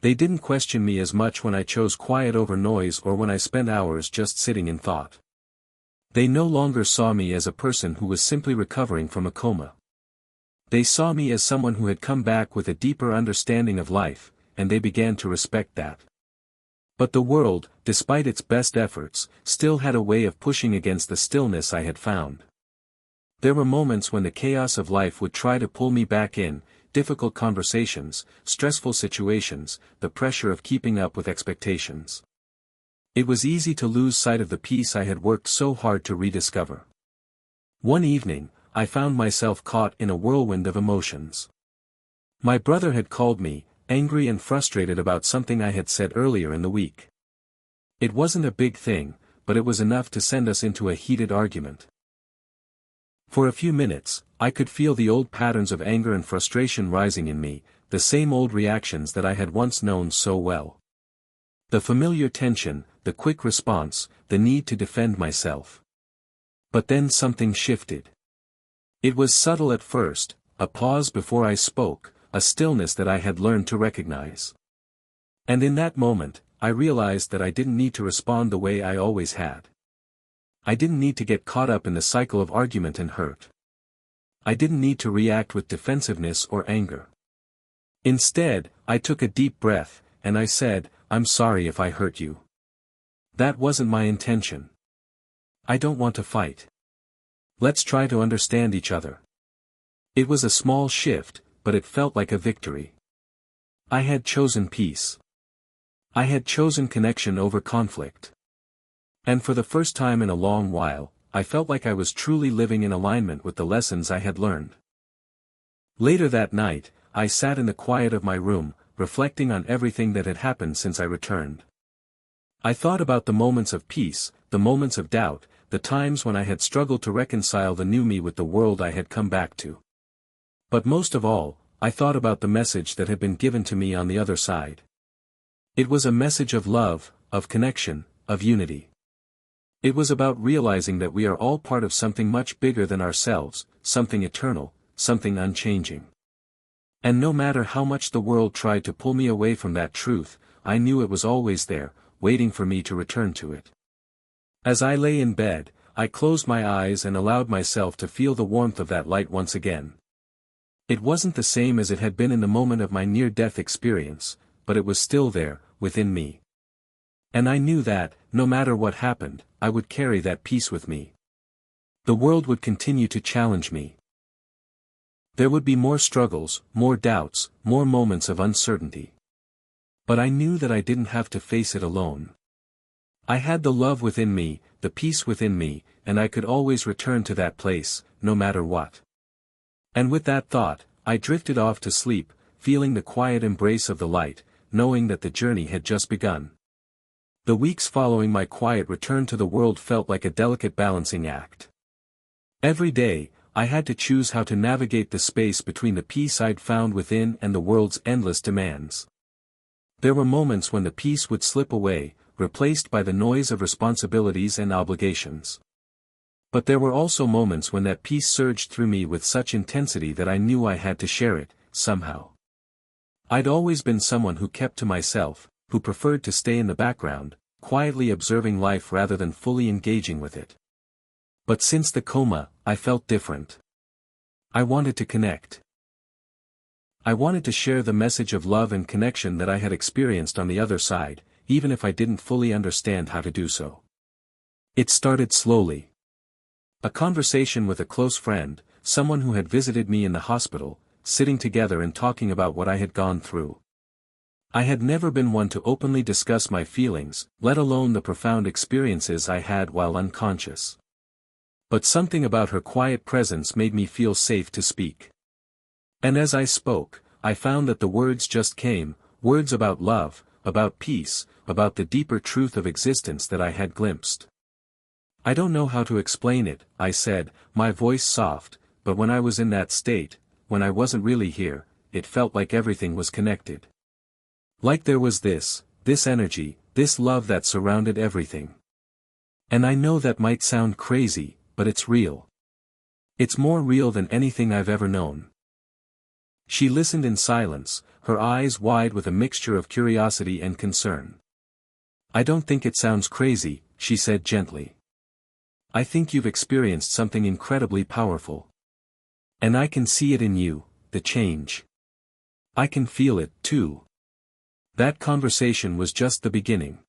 Speaker 1: They didn't question me as much when I chose quiet over noise or when I spent hours just sitting in thought. They no longer saw me as a person who was simply recovering from a coma. They saw me as someone who had come back with a deeper understanding of life, and they began to respect that. But the world, despite its best efforts, still had a way of pushing against the stillness I had found. There were moments when the chaos of life would try to pull me back in, difficult conversations, stressful situations, the pressure of keeping up with expectations. It was easy to lose sight of the peace I had worked so hard to rediscover. One evening, I found myself caught in a whirlwind of emotions. My brother had called me, angry and frustrated about something I had said earlier in the week. It wasn't a big thing, but it was enough to send us into a heated argument. For a few minutes, I could feel the old patterns of anger and frustration rising in me, the same old reactions that I had once known so well. The familiar tension, the quick response, the need to defend myself. But then something shifted. It was subtle at first, a pause before I spoke, a stillness that I had learned to recognize. And in that moment, I realized that I didn't need to respond the way I always had. I didn't need to get caught up in the cycle of argument and hurt. I didn't need to react with defensiveness or anger. Instead, I took a deep breath, and I said, "I'm sorry if I hurt you. That wasn't my intention. I don't want to fight. Let's try to understand each other." It was a small shift, but it felt like a victory. I had chosen peace. I had chosen connection over conflict. And for the first time in a long while, I felt like I was truly living in alignment with the lessons I had learned. Later that night, I sat in the quiet of my room, reflecting on everything that had happened since I returned. I thought about the moments of peace, the moments of doubt, the times when I had struggled to reconcile the new me with the world I had come back to. But most of all, I thought about the message that had been given to me on the other side. It was a message of love, of connection, of unity. It was about realizing that we are all part of something much bigger than ourselves, something eternal, something unchanging. And no matter how much the world tried to pull me away from that truth, I knew it was always there, waiting for me to return to it. As I lay in bed, I closed my eyes and allowed myself to feel the warmth of that light once again. It wasn't the same as it had been in the moment of my near-death experience, but it was still there, within me. And I knew that, no matter what happened, I would carry that peace with me. The world would continue to challenge me. There would be more struggles, more doubts, more moments of uncertainty. But I knew that I didn't have to face it alone. I had the love within me, the peace within me, and I could always return to that place, no matter what. And with that thought, I drifted off to sleep, feeling the quiet embrace of the light, knowing that the journey had just begun. The weeks following my quiet return to the world felt like a delicate balancing act. Every day, I had to choose how to navigate the space between the peace I'd found within and the world's endless demands. There were moments when the peace would slip away, replaced by the noise of responsibilities and obligations. But there were also moments when that peace surged through me with such intensity that I knew I had to share it, somehow. I'd always been someone who kept to myself, who preferred to stay in the background, quietly observing life rather than fully engaging with it. But since the coma, I felt different. I wanted to connect. I wanted to share the message of love and connection that I had experienced on the other side, even if I didn't fully understand how to do so. It started slowly. A conversation with a close friend, someone who had visited me in the hospital, sitting together and talking about what I had gone through. I had never been one to openly discuss my feelings, let alone the profound experiences I had while unconscious. But something about her quiet presence made me feel safe to speak. And as I spoke, I found that the words just came, words about love, about peace, about the deeper truth of existence that I had glimpsed. "I don't know how to explain it," I said, my voice soft, but when I was in that state, when I wasn't really here, it felt like everything was connected. Like there was this energy, this love that surrounded everything. And I know that might sound crazy, but it's real. It's more real than anything I've ever known. She listened in silence, her eyes wide with a mixture of curiosity and concern. "I don't think it sounds crazy," she said gently. "I think you've experienced something incredibly powerful. And I can see it in you, the change. I can feel it, too." That conversation was just the beginning.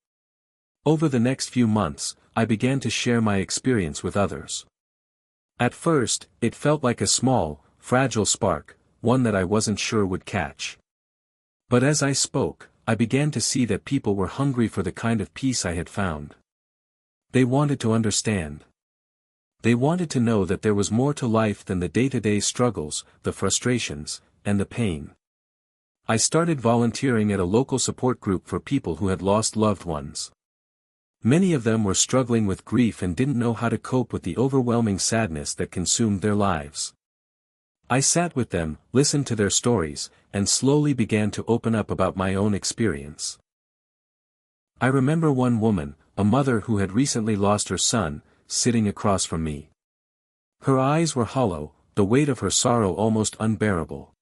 Speaker 1: Over the next few months, I began to share my experience with others. At first, it felt like a small, fragile spark, one that I wasn't sure would catch. But as I spoke, I began to see that people were hungry for the kind of peace I had found. They wanted to understand. They wanted to know that there was more to life than the day-to-day struggles, the frustrations, and the pain. I started volunteering at a local support group for people who had lost loved ones. Many of them were struggling with grief and didn't know how to cope with the overwhelming sadness that consumed their lives. I sat with them, listened to their stories, and slowly began to open up about my own experience. I remember one woman, a mother who had recently lost her son, sitting across from me. Her eyes were hollow, the weight of her sorrow almost unbearable.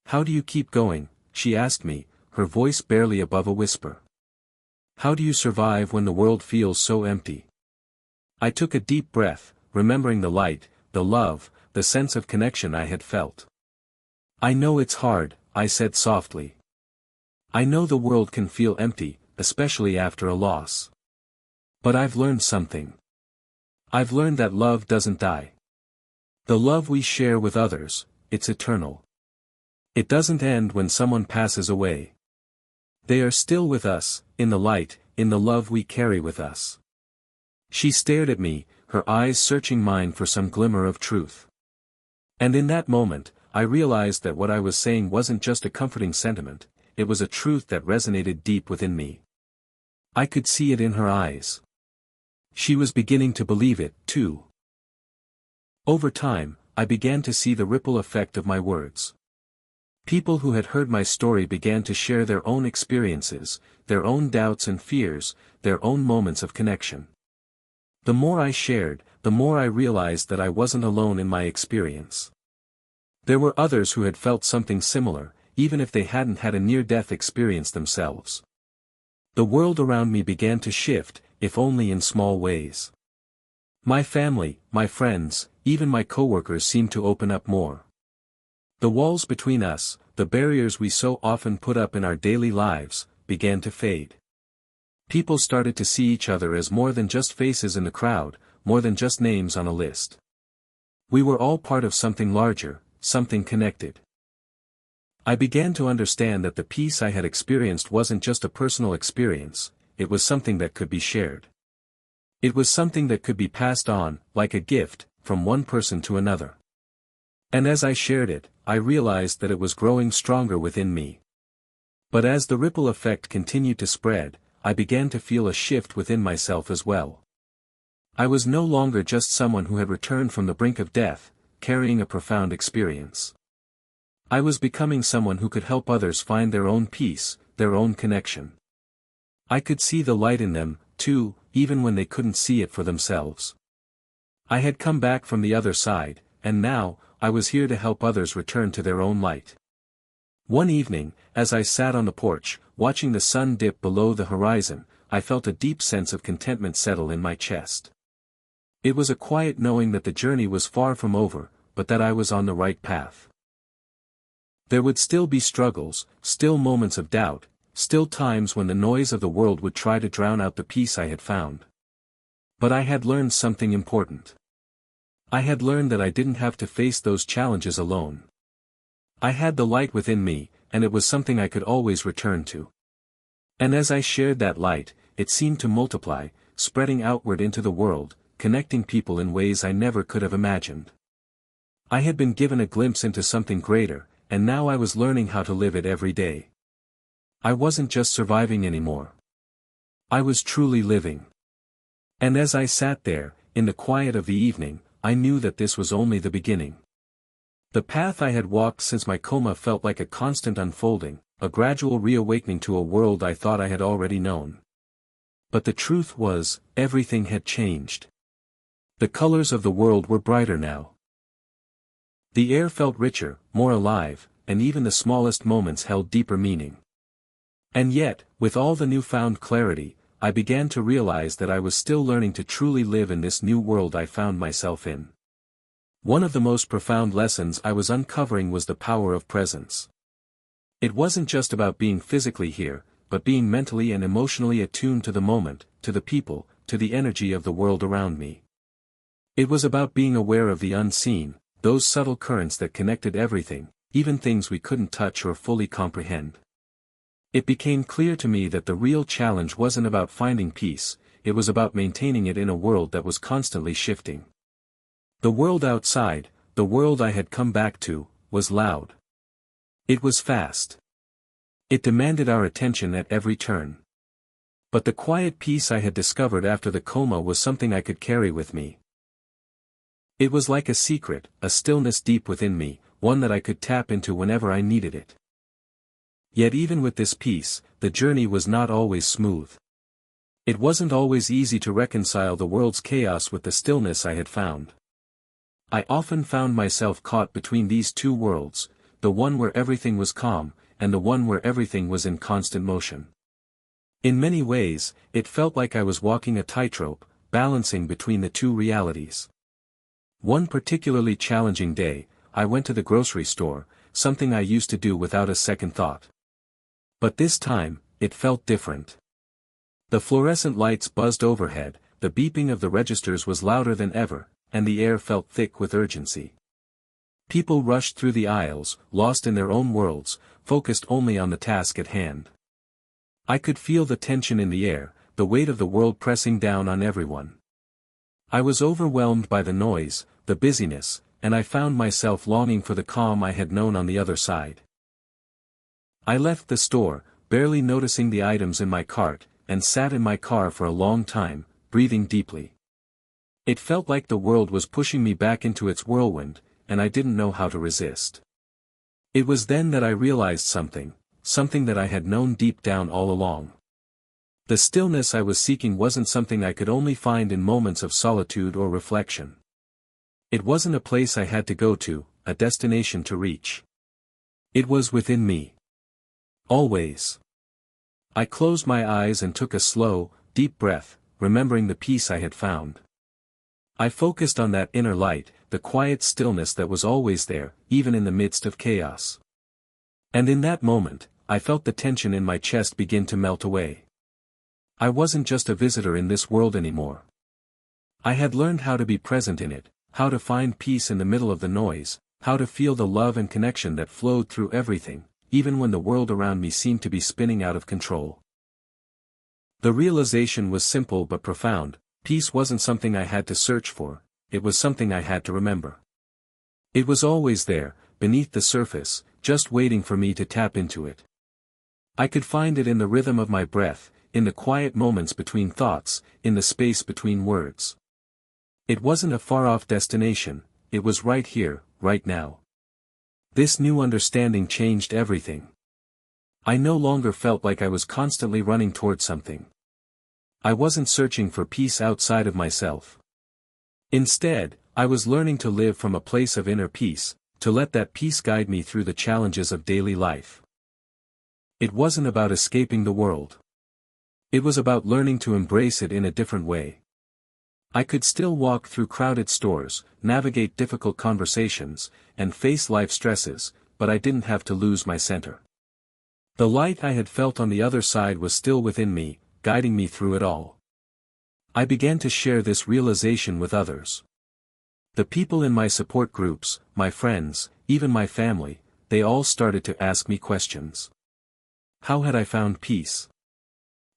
Speaker 1: "How do you keep going?" she asked me, her voice barely above a whisper. "How do you survive when the world feels so empty?" I took a deep breath, remembering the light, the love, the sense of connection I had felt. "I know it's hard," I said softly. "I know the world can feel empty, especially after a loss. But I've learned something. I've learned that love doesn't die. The love we share with others, it's eternal. It doesn't end when someone passes away. They are still with us, in the light, in the love we carry with us." She stared at me, her eyes searching mine for some glimmer of truth. And in that moment, I realized that what I was saying wasn't just a comforting sentiment, it was a truth that resonated deep within me. I could see it in her eyes. She was beginning to believe it, too. Over time, I began to see the ripple effect of my words. People who had heard my story began to share their own experiences, their own doubts and fears, their own moments of connection. The more I shared, the more I realized that I wasn't alone in my experience. There were others who had felt something similar, even if they hadn't had a near-death experience themselves. The world around me began to shift, if only in small ways. My family, my friends, even my coworkers seemed to open up more. The walls between us, the barriers we so often put up in our daily lives, began to fade. People started to see each other as more than just faces in the crowd, more than just names on a list. We were all part of something larger, something connected. I began to understand that the peace I had experienced wasn't just a personal experience, it was something that could be shared. It was something that could be passed on, like a gift, from one person to another. And as I shared it, I realized that it was growing stronger within me. But as the ripple effect continued to spread, I began to feel a shift within myself as well. I was no longer just someone who had returned from the brink of death, carrying a profound experience. I was becoming someone who could help others find their own peace, their own connection. I could see the light in them, too, even when they couldn't see it for themselves. I had come back from the other side, and now, I was here to help others return to their own light. One evening, as I sat on the porch, watching the sun dip below the horizon, I felt a deep sense of contentment settle in my chest. It was a quiet knowing that the journey was far from over, but that I was on the right path. There would still be struggles, still moments of doubt, still times when the noise of the world would try to drown out the peace I had found. But I had learned something important. I had learned that I didn't have to face those challenges alone. I had the light within me, and it was something I could always return to. And as I shared that light, it seemed to multiply, spreading outward into the world, connecting people in ways I never could have imagined. I had been given a glimpse into something greater, and now I was learning how to live it every day. I wasn't just surviving anymore. I was truly living. And as I sat there, in the quiet of the evening, I knew that this was only the beginning. The path I had walked since my coma felt like a constant unfolding, a gradual reawakening to a world I thought I had already known. But the truth was, everything had changed. The colors of the world were brighter now. The air felt richer, more alive, and even the smallest moments held deeper meaning. And yet, with all the newfound clarity, I began to realize that I was still learning to truly live in this new world I found myself in. One of the most profound lessons I was uncovering was the power of presence. It wasn't just about being physically here, but being mentally and emotionally attuned to the moment, to the people, to the energy of the world around me. It was about being aware of the unseen, those subtle currents that connected everything, even things we couldn't touch or fully comprehend. It became clear to me that the real challenge wasn't about finding peace, it was about maintaining it in a world that was constantly shifting. The world outside, the world I had come back to, was loud. It was fast. It demanded our attention at every turn. But the quiet peace I had discovered after the coma was something I could carry with me. It was like a secret, a stillness deep within me, one that I could tap into whenever I needed it. Yet even with this peace, the journey was not always smooth. It wasn't always easy to reconcile the world's chaos with the stillness I had found. I often found myself caught between these two worlds, the one where everything was calm, and the one where everything was in constant motion. In many ways, it felt like I was walking a tightrope, balancing between the two realities. One particularly challenging day, I went to the grocery store, something I used to do without a second thought. But this time, it felt different. The fluorescent lights buzzed overhead, the beeping of the registers was louder than ever, and the air felt thick with urgency. People rushed through the aisles, lost in their own worlds, focused only on the task at hand. I could feel the tension in the air, the weight of the world pressing down on everyone. I was overwhelmed by the noise, the busyness, and I found myself longing for the calm I had known on the other side. I left the store, barely noticing the items in my cart, and sat in my car for a long time, breathing deeply. It felt like the world was pushing me back into its whirlwind, and I didn't know how to resist. It was then that I realized something that I had known deep down all along. The stillness I was seeking wasn't something I could only find in moments of solitude or reflection. It wasn't a place I had to go to, a destination to reach. It was within me. Always. I closed my eyes and took a slow, deep breath, remembering the peace I had found. I focused on that inner light, the quiet stillness that was always there, even in the midst of chaos. And in that moment, I felt the tension in my chest begin to melt away. I wasn't just a visitor in this world anymore. I had learned how to be present in it, how to find peace in the middle of the noise, how to feel the love and connection that flowed through everything, even when the world around me seemed to be spinning out of control. The realization was simple but profound: peace wasn't something I had to search for, it was something I had to remember. It was always there, beneath the surface, just waiting for me to tap into it. I could find it in the rhythm of my breath, in the quiet moments between thoughts, in the space between words. It wasn't a far-off destination, it was right here, right now. This new understanding changed everything. I no longer felt like I was constantly running toward something. I wasn't searching for peace outside of myself. Instead, I was learning to live from a place of inner peace, to let that peace guide me through the challenges of daily life. It wasn't about escaping the world. It was about learning to embrace it in a different way. I could still walk through crowded stores, navigate difficult conversations, and face life stresses, but I didn't have to lose my center. The light I had felt on the other side was still within me, guiding me through it all. I began to share this realization with others. The people in my support groups, my friends, even my family, they all started to ask me questions. How had I found peace?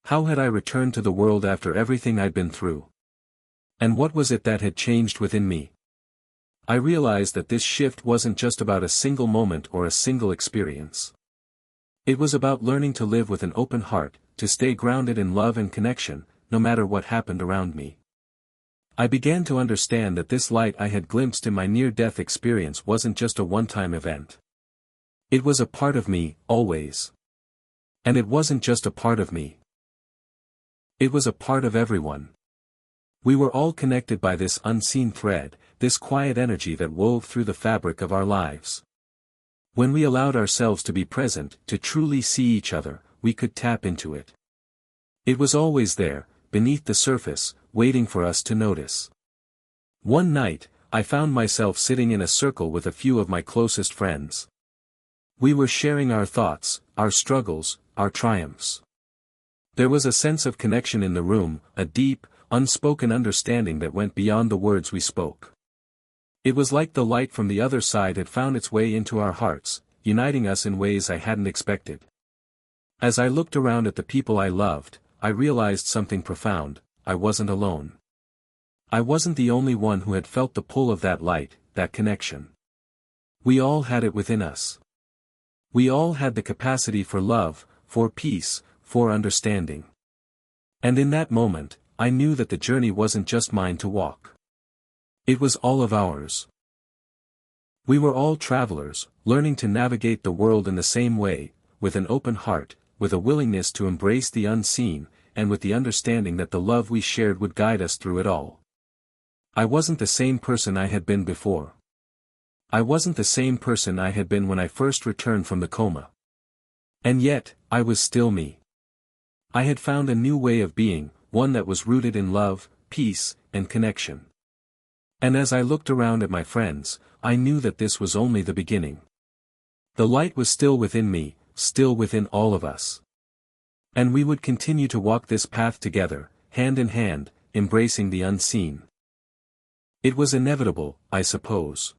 Speaker 1: How had I returned to the world after everything I'd been through? And what was it that had changed within me? I realized that this shift wasn't just about a single moment or a single experience. It was about learning to live with an open heart, to stay grounded in love and connection, no matter what happened around me. I began to understand that this light I had glimpsed in my near-death experience wasn't just a one-time event. It was a part of me, always. And it wasn't just a part of me. It was a part of everyone. We were all connected by this unseen thread, this quiet energy that wove through the fabric of our lives. When we allowed ourselves to be present, to truly see each other, we could tap into it. It was always there, beneath the surface, waiting for us to notice. One night, I found myself sitting in a circle with a few of my closest friends. We were sharing our thoughts, our struggles, our triumphs. There was a sense of connection in the room, a deep, unspoken understanding that went beyond the words we spoke. It was like the light from the other side had found its way into our hearts, uniting us in ways I hadn't expected. As I looked around at the people I loved, I realized something profound: I wasn't alone. I wasn't the only one who had felt the pull of that light, that connection. We all had it within us. We all had the capacity for love, for peace, for understanding. And in that moment, I knew that the journey wasn't just mine to walk. It was all of ours. We were all travelers, learning to navigate the world in the same way, with an open heart, with a willingness to embrace the unseen, and with the understanding that the love we shared would guide us through it all. I wasn't the same person I had been before. I wasn't the same person I had been when I first returned from the coma. And yet, I was still me. I had found a new way of being, one that was rooted in love, peace, and connection. And as I looked around at my friends, I knew that this was only the beginning. The light was still within me, still within all of us. And we would continue to walk this path together, hand in hand, embracing the unseen. It was inevitable, I suppose.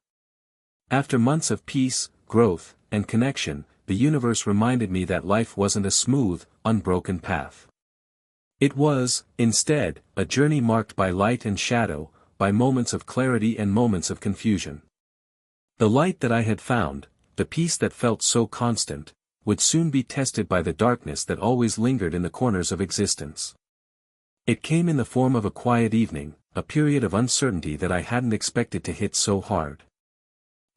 Speaker 1: After months of peace, growth, and connection, the universe reminded me that life wasn't a smooth, unbroken path. It was, instead, a journey marked by light and shadow, by moments of clarity and moments of confusion. The light that I had found, the peace that felt so constant, would soon be tested by the darkness that always lingered in the corners of existence. It came in the form of a quiet evening, a period of uncertainty that I hadn't expected to hit so hard.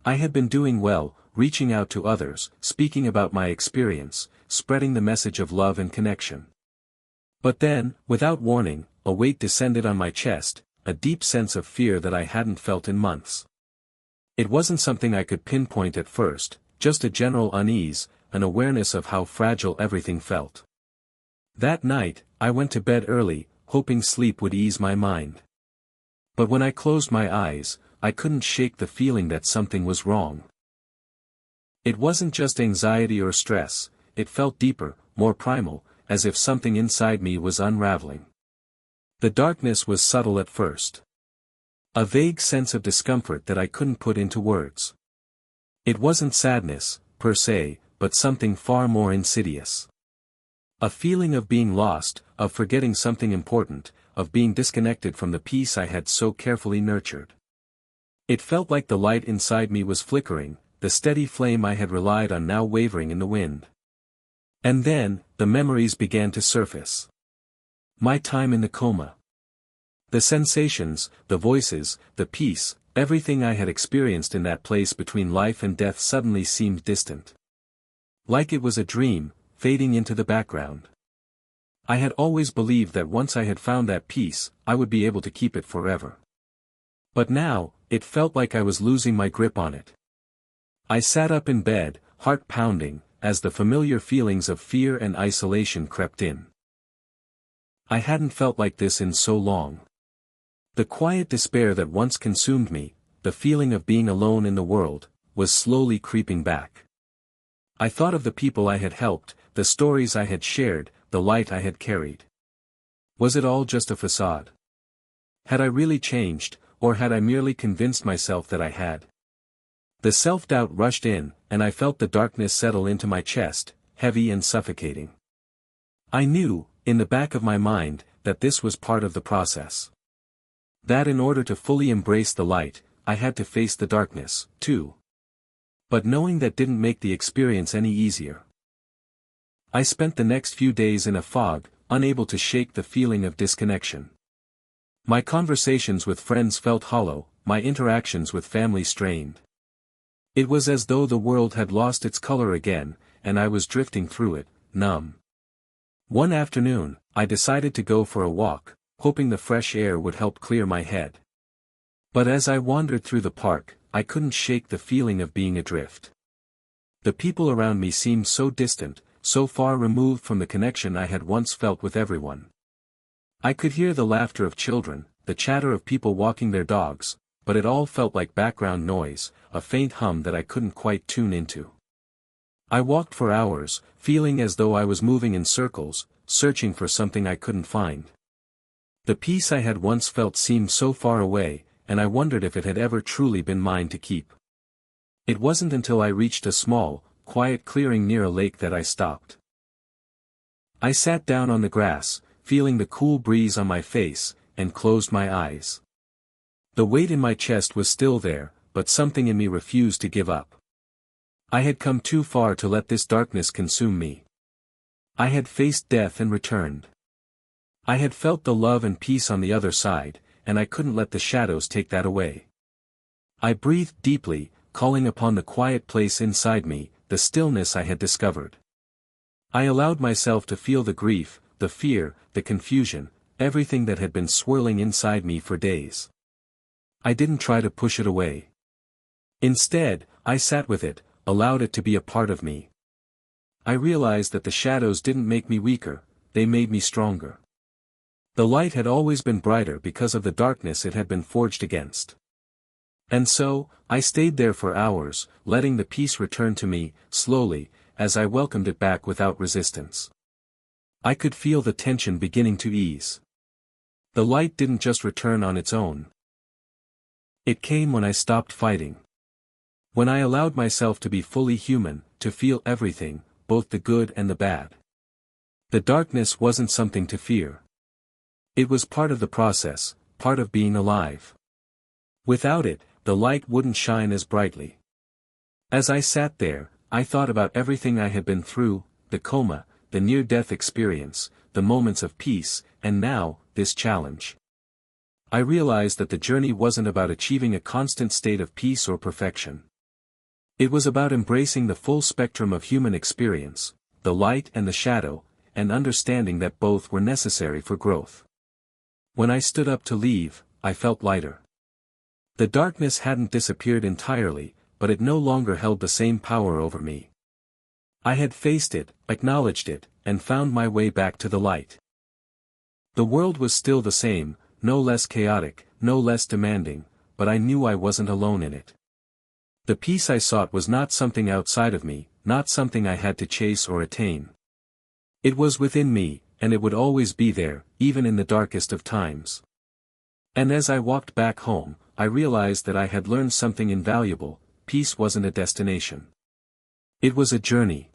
Speaker 1: I had been doing well, reaching out to others, speaking about my experience, spreading the message of love and connection. But then, without warning, a weight descended on my chest, a deep sense of fear that I hadn't felt in months. It wasn't something I could pinpoint at first, just a general unease, an awareness of how fragile everything felt. That night, I went to bed early, hoping sleep would ease my mind. But when I closed my eyes, I couldn't shake the feeling that something was wrong. It wasn't just anxiety or stress, it felt deeper, more primal, as if something inside me was unraveling. The darkness was subtle at first. A vague sense of discomfort that I couldn't put into words. It wasn't sadness, per se, but something far more insidious. A feeling of being lost, of forgetting something important, of being disconnected from the peace I had so carefully nurtured. It felt like the light inside me was flickering, the steady flame I had relied on now wavering in the wind. And then, the memories began to surface. My time in the coma. The sensations, the voices, the peace, everything I had experienced in that place between life and death suddenly seemed distant. Like it was a dream, fading into the background. I had always believed that once I had found that peace, I would be able to keep it forever. But now, it felt like I was losing my grip on it. I sat up in bed, heart pounding, as the familiar feelings of fear and isolation crept in. I hadn't felt like this in so long. The quiet despair that once consumed me, the feeling of being alone in the world, was slowly creeping back. I thought of the people I had helped, the stories I had shared, the light I had carried. Was it all just a facade? Had I really changed, or had I merely convinced myself that I had? The self-doubt rushed in, and I felt the darkness settle into my chest, heavy and suffocating. I knew, in the back of my mind, that this was part of the process. That in order to fully embrace the light, I had to face the darkness, too. But knowing that didn't make the experience any easier. I spent the next few days in a fog, unable to shake the feeling of disconnection. My conversations with friends felt hollow, my interactions with family strained. It was as though the world had lost its color again, and I was drifting through it, numb. One afternoon, I decided to go for a walk, hoping the fresh air would help clear my head. But as I wandered through the park, I couldn't shake the feeling of being adrift. The people around me seemed so distant, so far removed from the connection I had once felt with everyone. I could hear the laughter of children, the chatter of people walking their dogs, but it all felt like background noise, a faint hum that I couldn't quite tune into. I walked for hours, feeling as though I was moving in circles, searching for something I couldn't find. The peace I had once felt seemed so far away, and I wondered if it had ever truly been mine to keep. It wasn't until I reached a small, quiet clearing near a lake that I stopped. I sat down on the grass, feeling the cool breeze on my face, and closed my eyes. The weight in my chest was still there, but something in me refused to give up. I had come too far to let this darkness consume me. I had faced death and returned. I had felt the love and peace on the other side, and I couldn't let the shadows take that away. I breathed deeply, calling upon the quiet place inside me, the stillness I had discovered. I allowed myself to feel the grief, the fear, the confusion, everything that had been swirling inside me for days. I didn't try to push it away. Instead, I sat with it, allowed it to be a part of me. I realized that the shadows didn't make me weaker, they made me stronger. The light had always been brighter because of the darkness it had been forged against. And so, I stayed there for hours, letting the peace return to me, slowly, as I welcomed it back without resistance. I could feel the tension beginning to ease. The light didn't just return on its own. It came when I stopped fighting. When I allowed myself to be fully human, to feel everything, both the good and the bad. The darkness wasn't something to fear. It was part of the process, part of being alive. Without it, the light wouldn't shine as brightly. As I sat there, I thought about everything I had been through, the coma, the near-death experience, the moments of peace, and now, this challenge. I realized that the journey wasn't about achieving a constant state of peace or perfection. It was about embracing the full spectrum of human experience, the light and the shadow, and understanding that both were necessary for growth. When I stood up to leave, I felt lighter. The darkness hadn't disappeared entirely, but it no longer held the same power over me. I had faced it, acknowledged it, and found my way back to the light. The world was still the same, no less chaotic, no less demanding, but I knew I wasn't alone in it. The peace I sought was not something outside of me, not something I had to chase or attain. It was within me, and it would always be there, even in the darkest of times. And as I walked back home, I realized that I had learned something invaluable: peace wasn't a destination. It was a journey.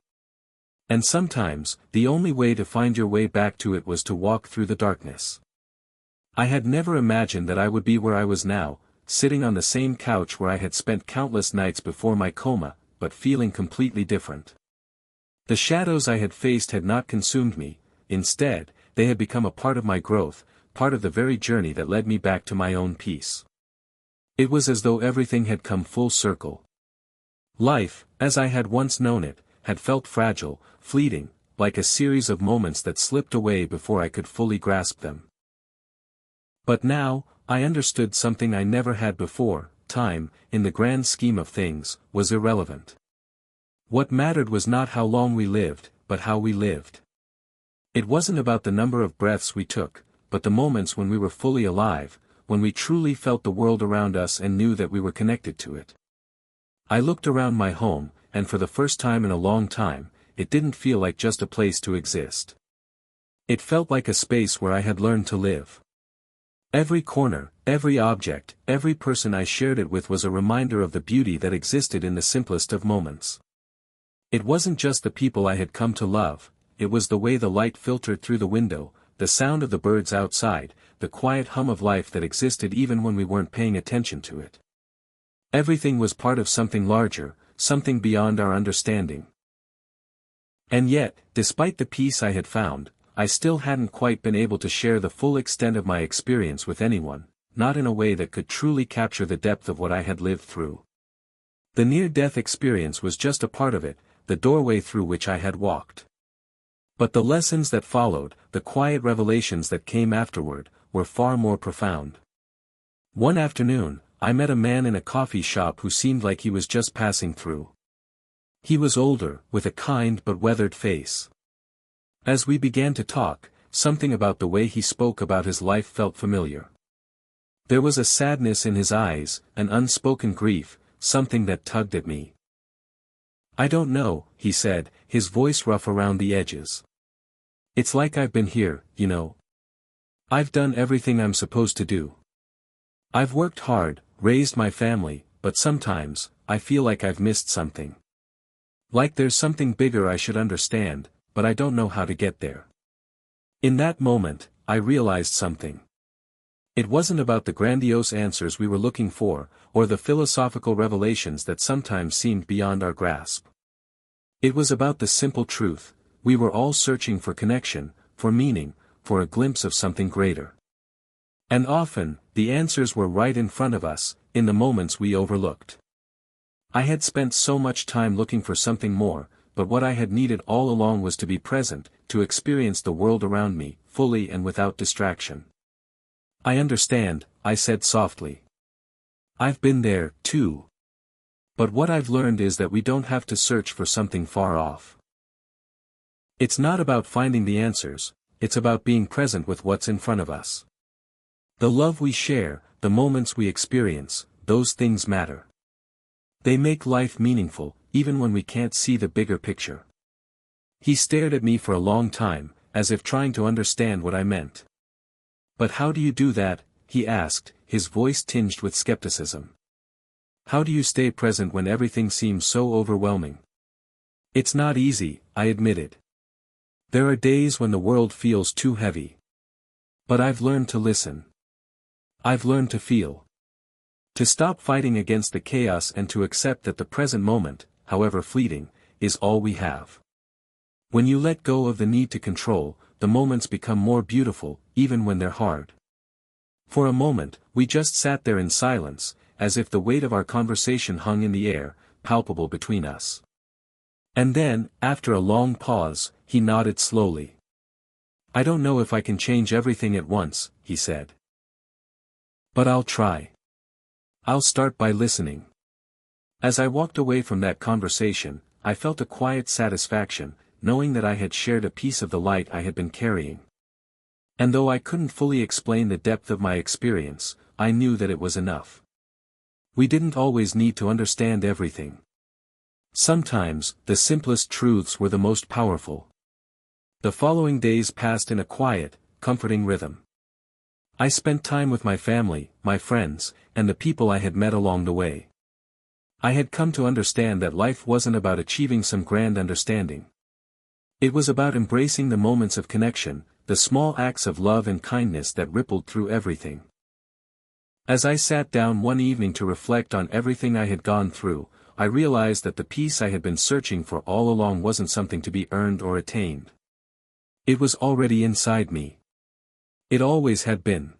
Speaker 1: And sometimes, the only way to find your way back to it was to walk through the darkness. I had never imagined that I would be where I was now, sitting on the same couch where I had spent countless nights before my coma, but feeling completely different. The shadows I had faced had not consumed me. Instead, they had become a part of my growth, part of the very journey that led me back to my own peace. It was as though everything had come full circle. Life, as I had once known it, had felt fragile, fleeting, like a series of moments that slipped away before I could fully grasp them. But now, I understood something I never had before: time, in the grand scheme of things, was irrelevant. What mattered was not how long we lived, but how we lived. It wasn't about the number of breaths we took, but the moments when we were fully alive, when we truly felt the world around us and knew that we were connected to it. I looked around my home, and for the first time in a long time, it didn't feel like just a place to exist. It felt like a space where I had learned to live. Every corner, every object, every person I shared it with was a reminder of the beauty that existed in the simplest of moments. It wasn't just the people I had come to love, it was the way the light filtered through the window, the sound of the birds outside, the quiet hum of life that existed even when we weren't paying attention to it. Everything was part of something larger, something beyond our understanding. And yet, despite the peace I had found, I still hadn't quite been able to share the full extent of my experience with anyone, not in a way that could truly capture the depth of what I had lived through. The near-death experience was just a part of it, the doorway through which I had walked. But the lessons that followed, the quiet revelations that came afterward, were far more profound. One afternoon, I met a man in a coffee shop who seemed like he was just passing through. He was older, with a kind but weathered face. As we began to talk, something about the way he spoke about his life felt familiar. There was a sadness in his eyes, an unspoken grief, something that tugged at me. "I don't know," he said, his voice rough around the edges. "It's like I've been here, you know. I've done everything I'm supposed to do. I've worked hard, raised my family, but sometimes, I feel like I've missed something. Like there's something bigger I should understand, but I don't know how to get there." In that moment, I realized something. It wasn't about the grandiose answers we were looking for, or the philosophical revelations that sometimes seemed beyond our grasp. It was about the simple truth: we were all searching for connection, for meaning, for a glimpse of something greater. And often, the answers were right in front of us, in the moments we overlooked. I had spent so much time looking for something more, but what I had needed all along was to be present, to experience the world around me, fully and without distraction. I understand, I said softly. I've been there, too. But what I've learned is that we don't have to search for something far off. It's not about finding the answers, it's about being present with what's in front of us. The love we share, the moments we experience, those things matter. They make life meaningful, even when we can't see the bigger picture. He stared at me for a long time, as if trying to understand what I meant. But how do you do that? He asked, his voice tinged with skepticism. How do you stay present when everything seems so overwhelming? It's not easy, I admitted. There are days when the world feels too heavy. But I've learned to listen. I've learned to feel. To stop fighting against the chaos and to accept that the present moment, however fleeting, is all we have. When you let go of the need to control, the moments become more beautiful, even when they're hard. For a moment, we just sat there in silence, as if the weight of our conversation hung in the air, palpable between us. And then, after a long pause, he nodded slowly. I don't know if I can change everything at once, he said. But I'll try. I'll start by listening. As I walked away from that conversation, I felt a quiet satisfaction, knowing that I had shared a piece of the light I had been carrying. And though I couldn't fully explain the depth of my experience, I knew that it was enough. We didn't always need to understand everything. Sometimes, the simplest truths were the most powerful. The following days passed in a quiet, comforting rhythm. I spent time with my family, my friends, and the people I had met along the way. I had come to understand that life wasn't about achieving some grand understanding. It was about embracing the moments of connection, the small acts of love and kindness that rippled through everything. As I sat down one evening to reflect on everything I had gone through, I realized that the peace I had been searching for all along wasn't something to be earned or attained. It was already inside me. It always had been.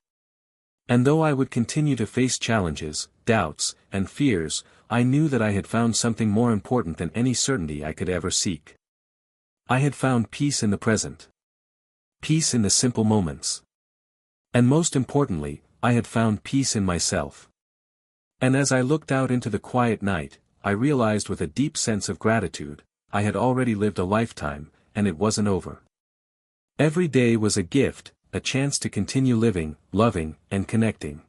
Speaker 1: And though I would continue to face challenges, doubts, and fears, I knew that I had found something more important than any certainty I could ever seek. I had found peace in the present. Peace in the simple moments. And most importantly, I had found peace in myself. And as I looked out into the quiet night, I realized with a deep sense of gratitude, I had already lived a lifetime, and it wasn't over. Every day was a gift, a chance to continue living, loving, and connecting.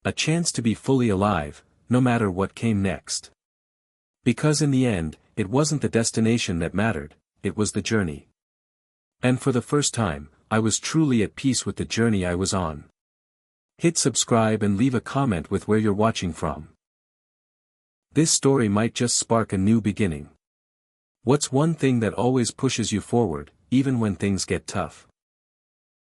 Speaker 1: A chance to be fully alive, no matter what came next. Because in the end, it wasn't the destination that mattered, it was the journey. And for the first time, I was truly at peace with the journey I was on. Hit subscribe and leave a comment with where you're watching from. This story might just spark a new beginning. What's one thing that always pushes you forward, even when things get tough?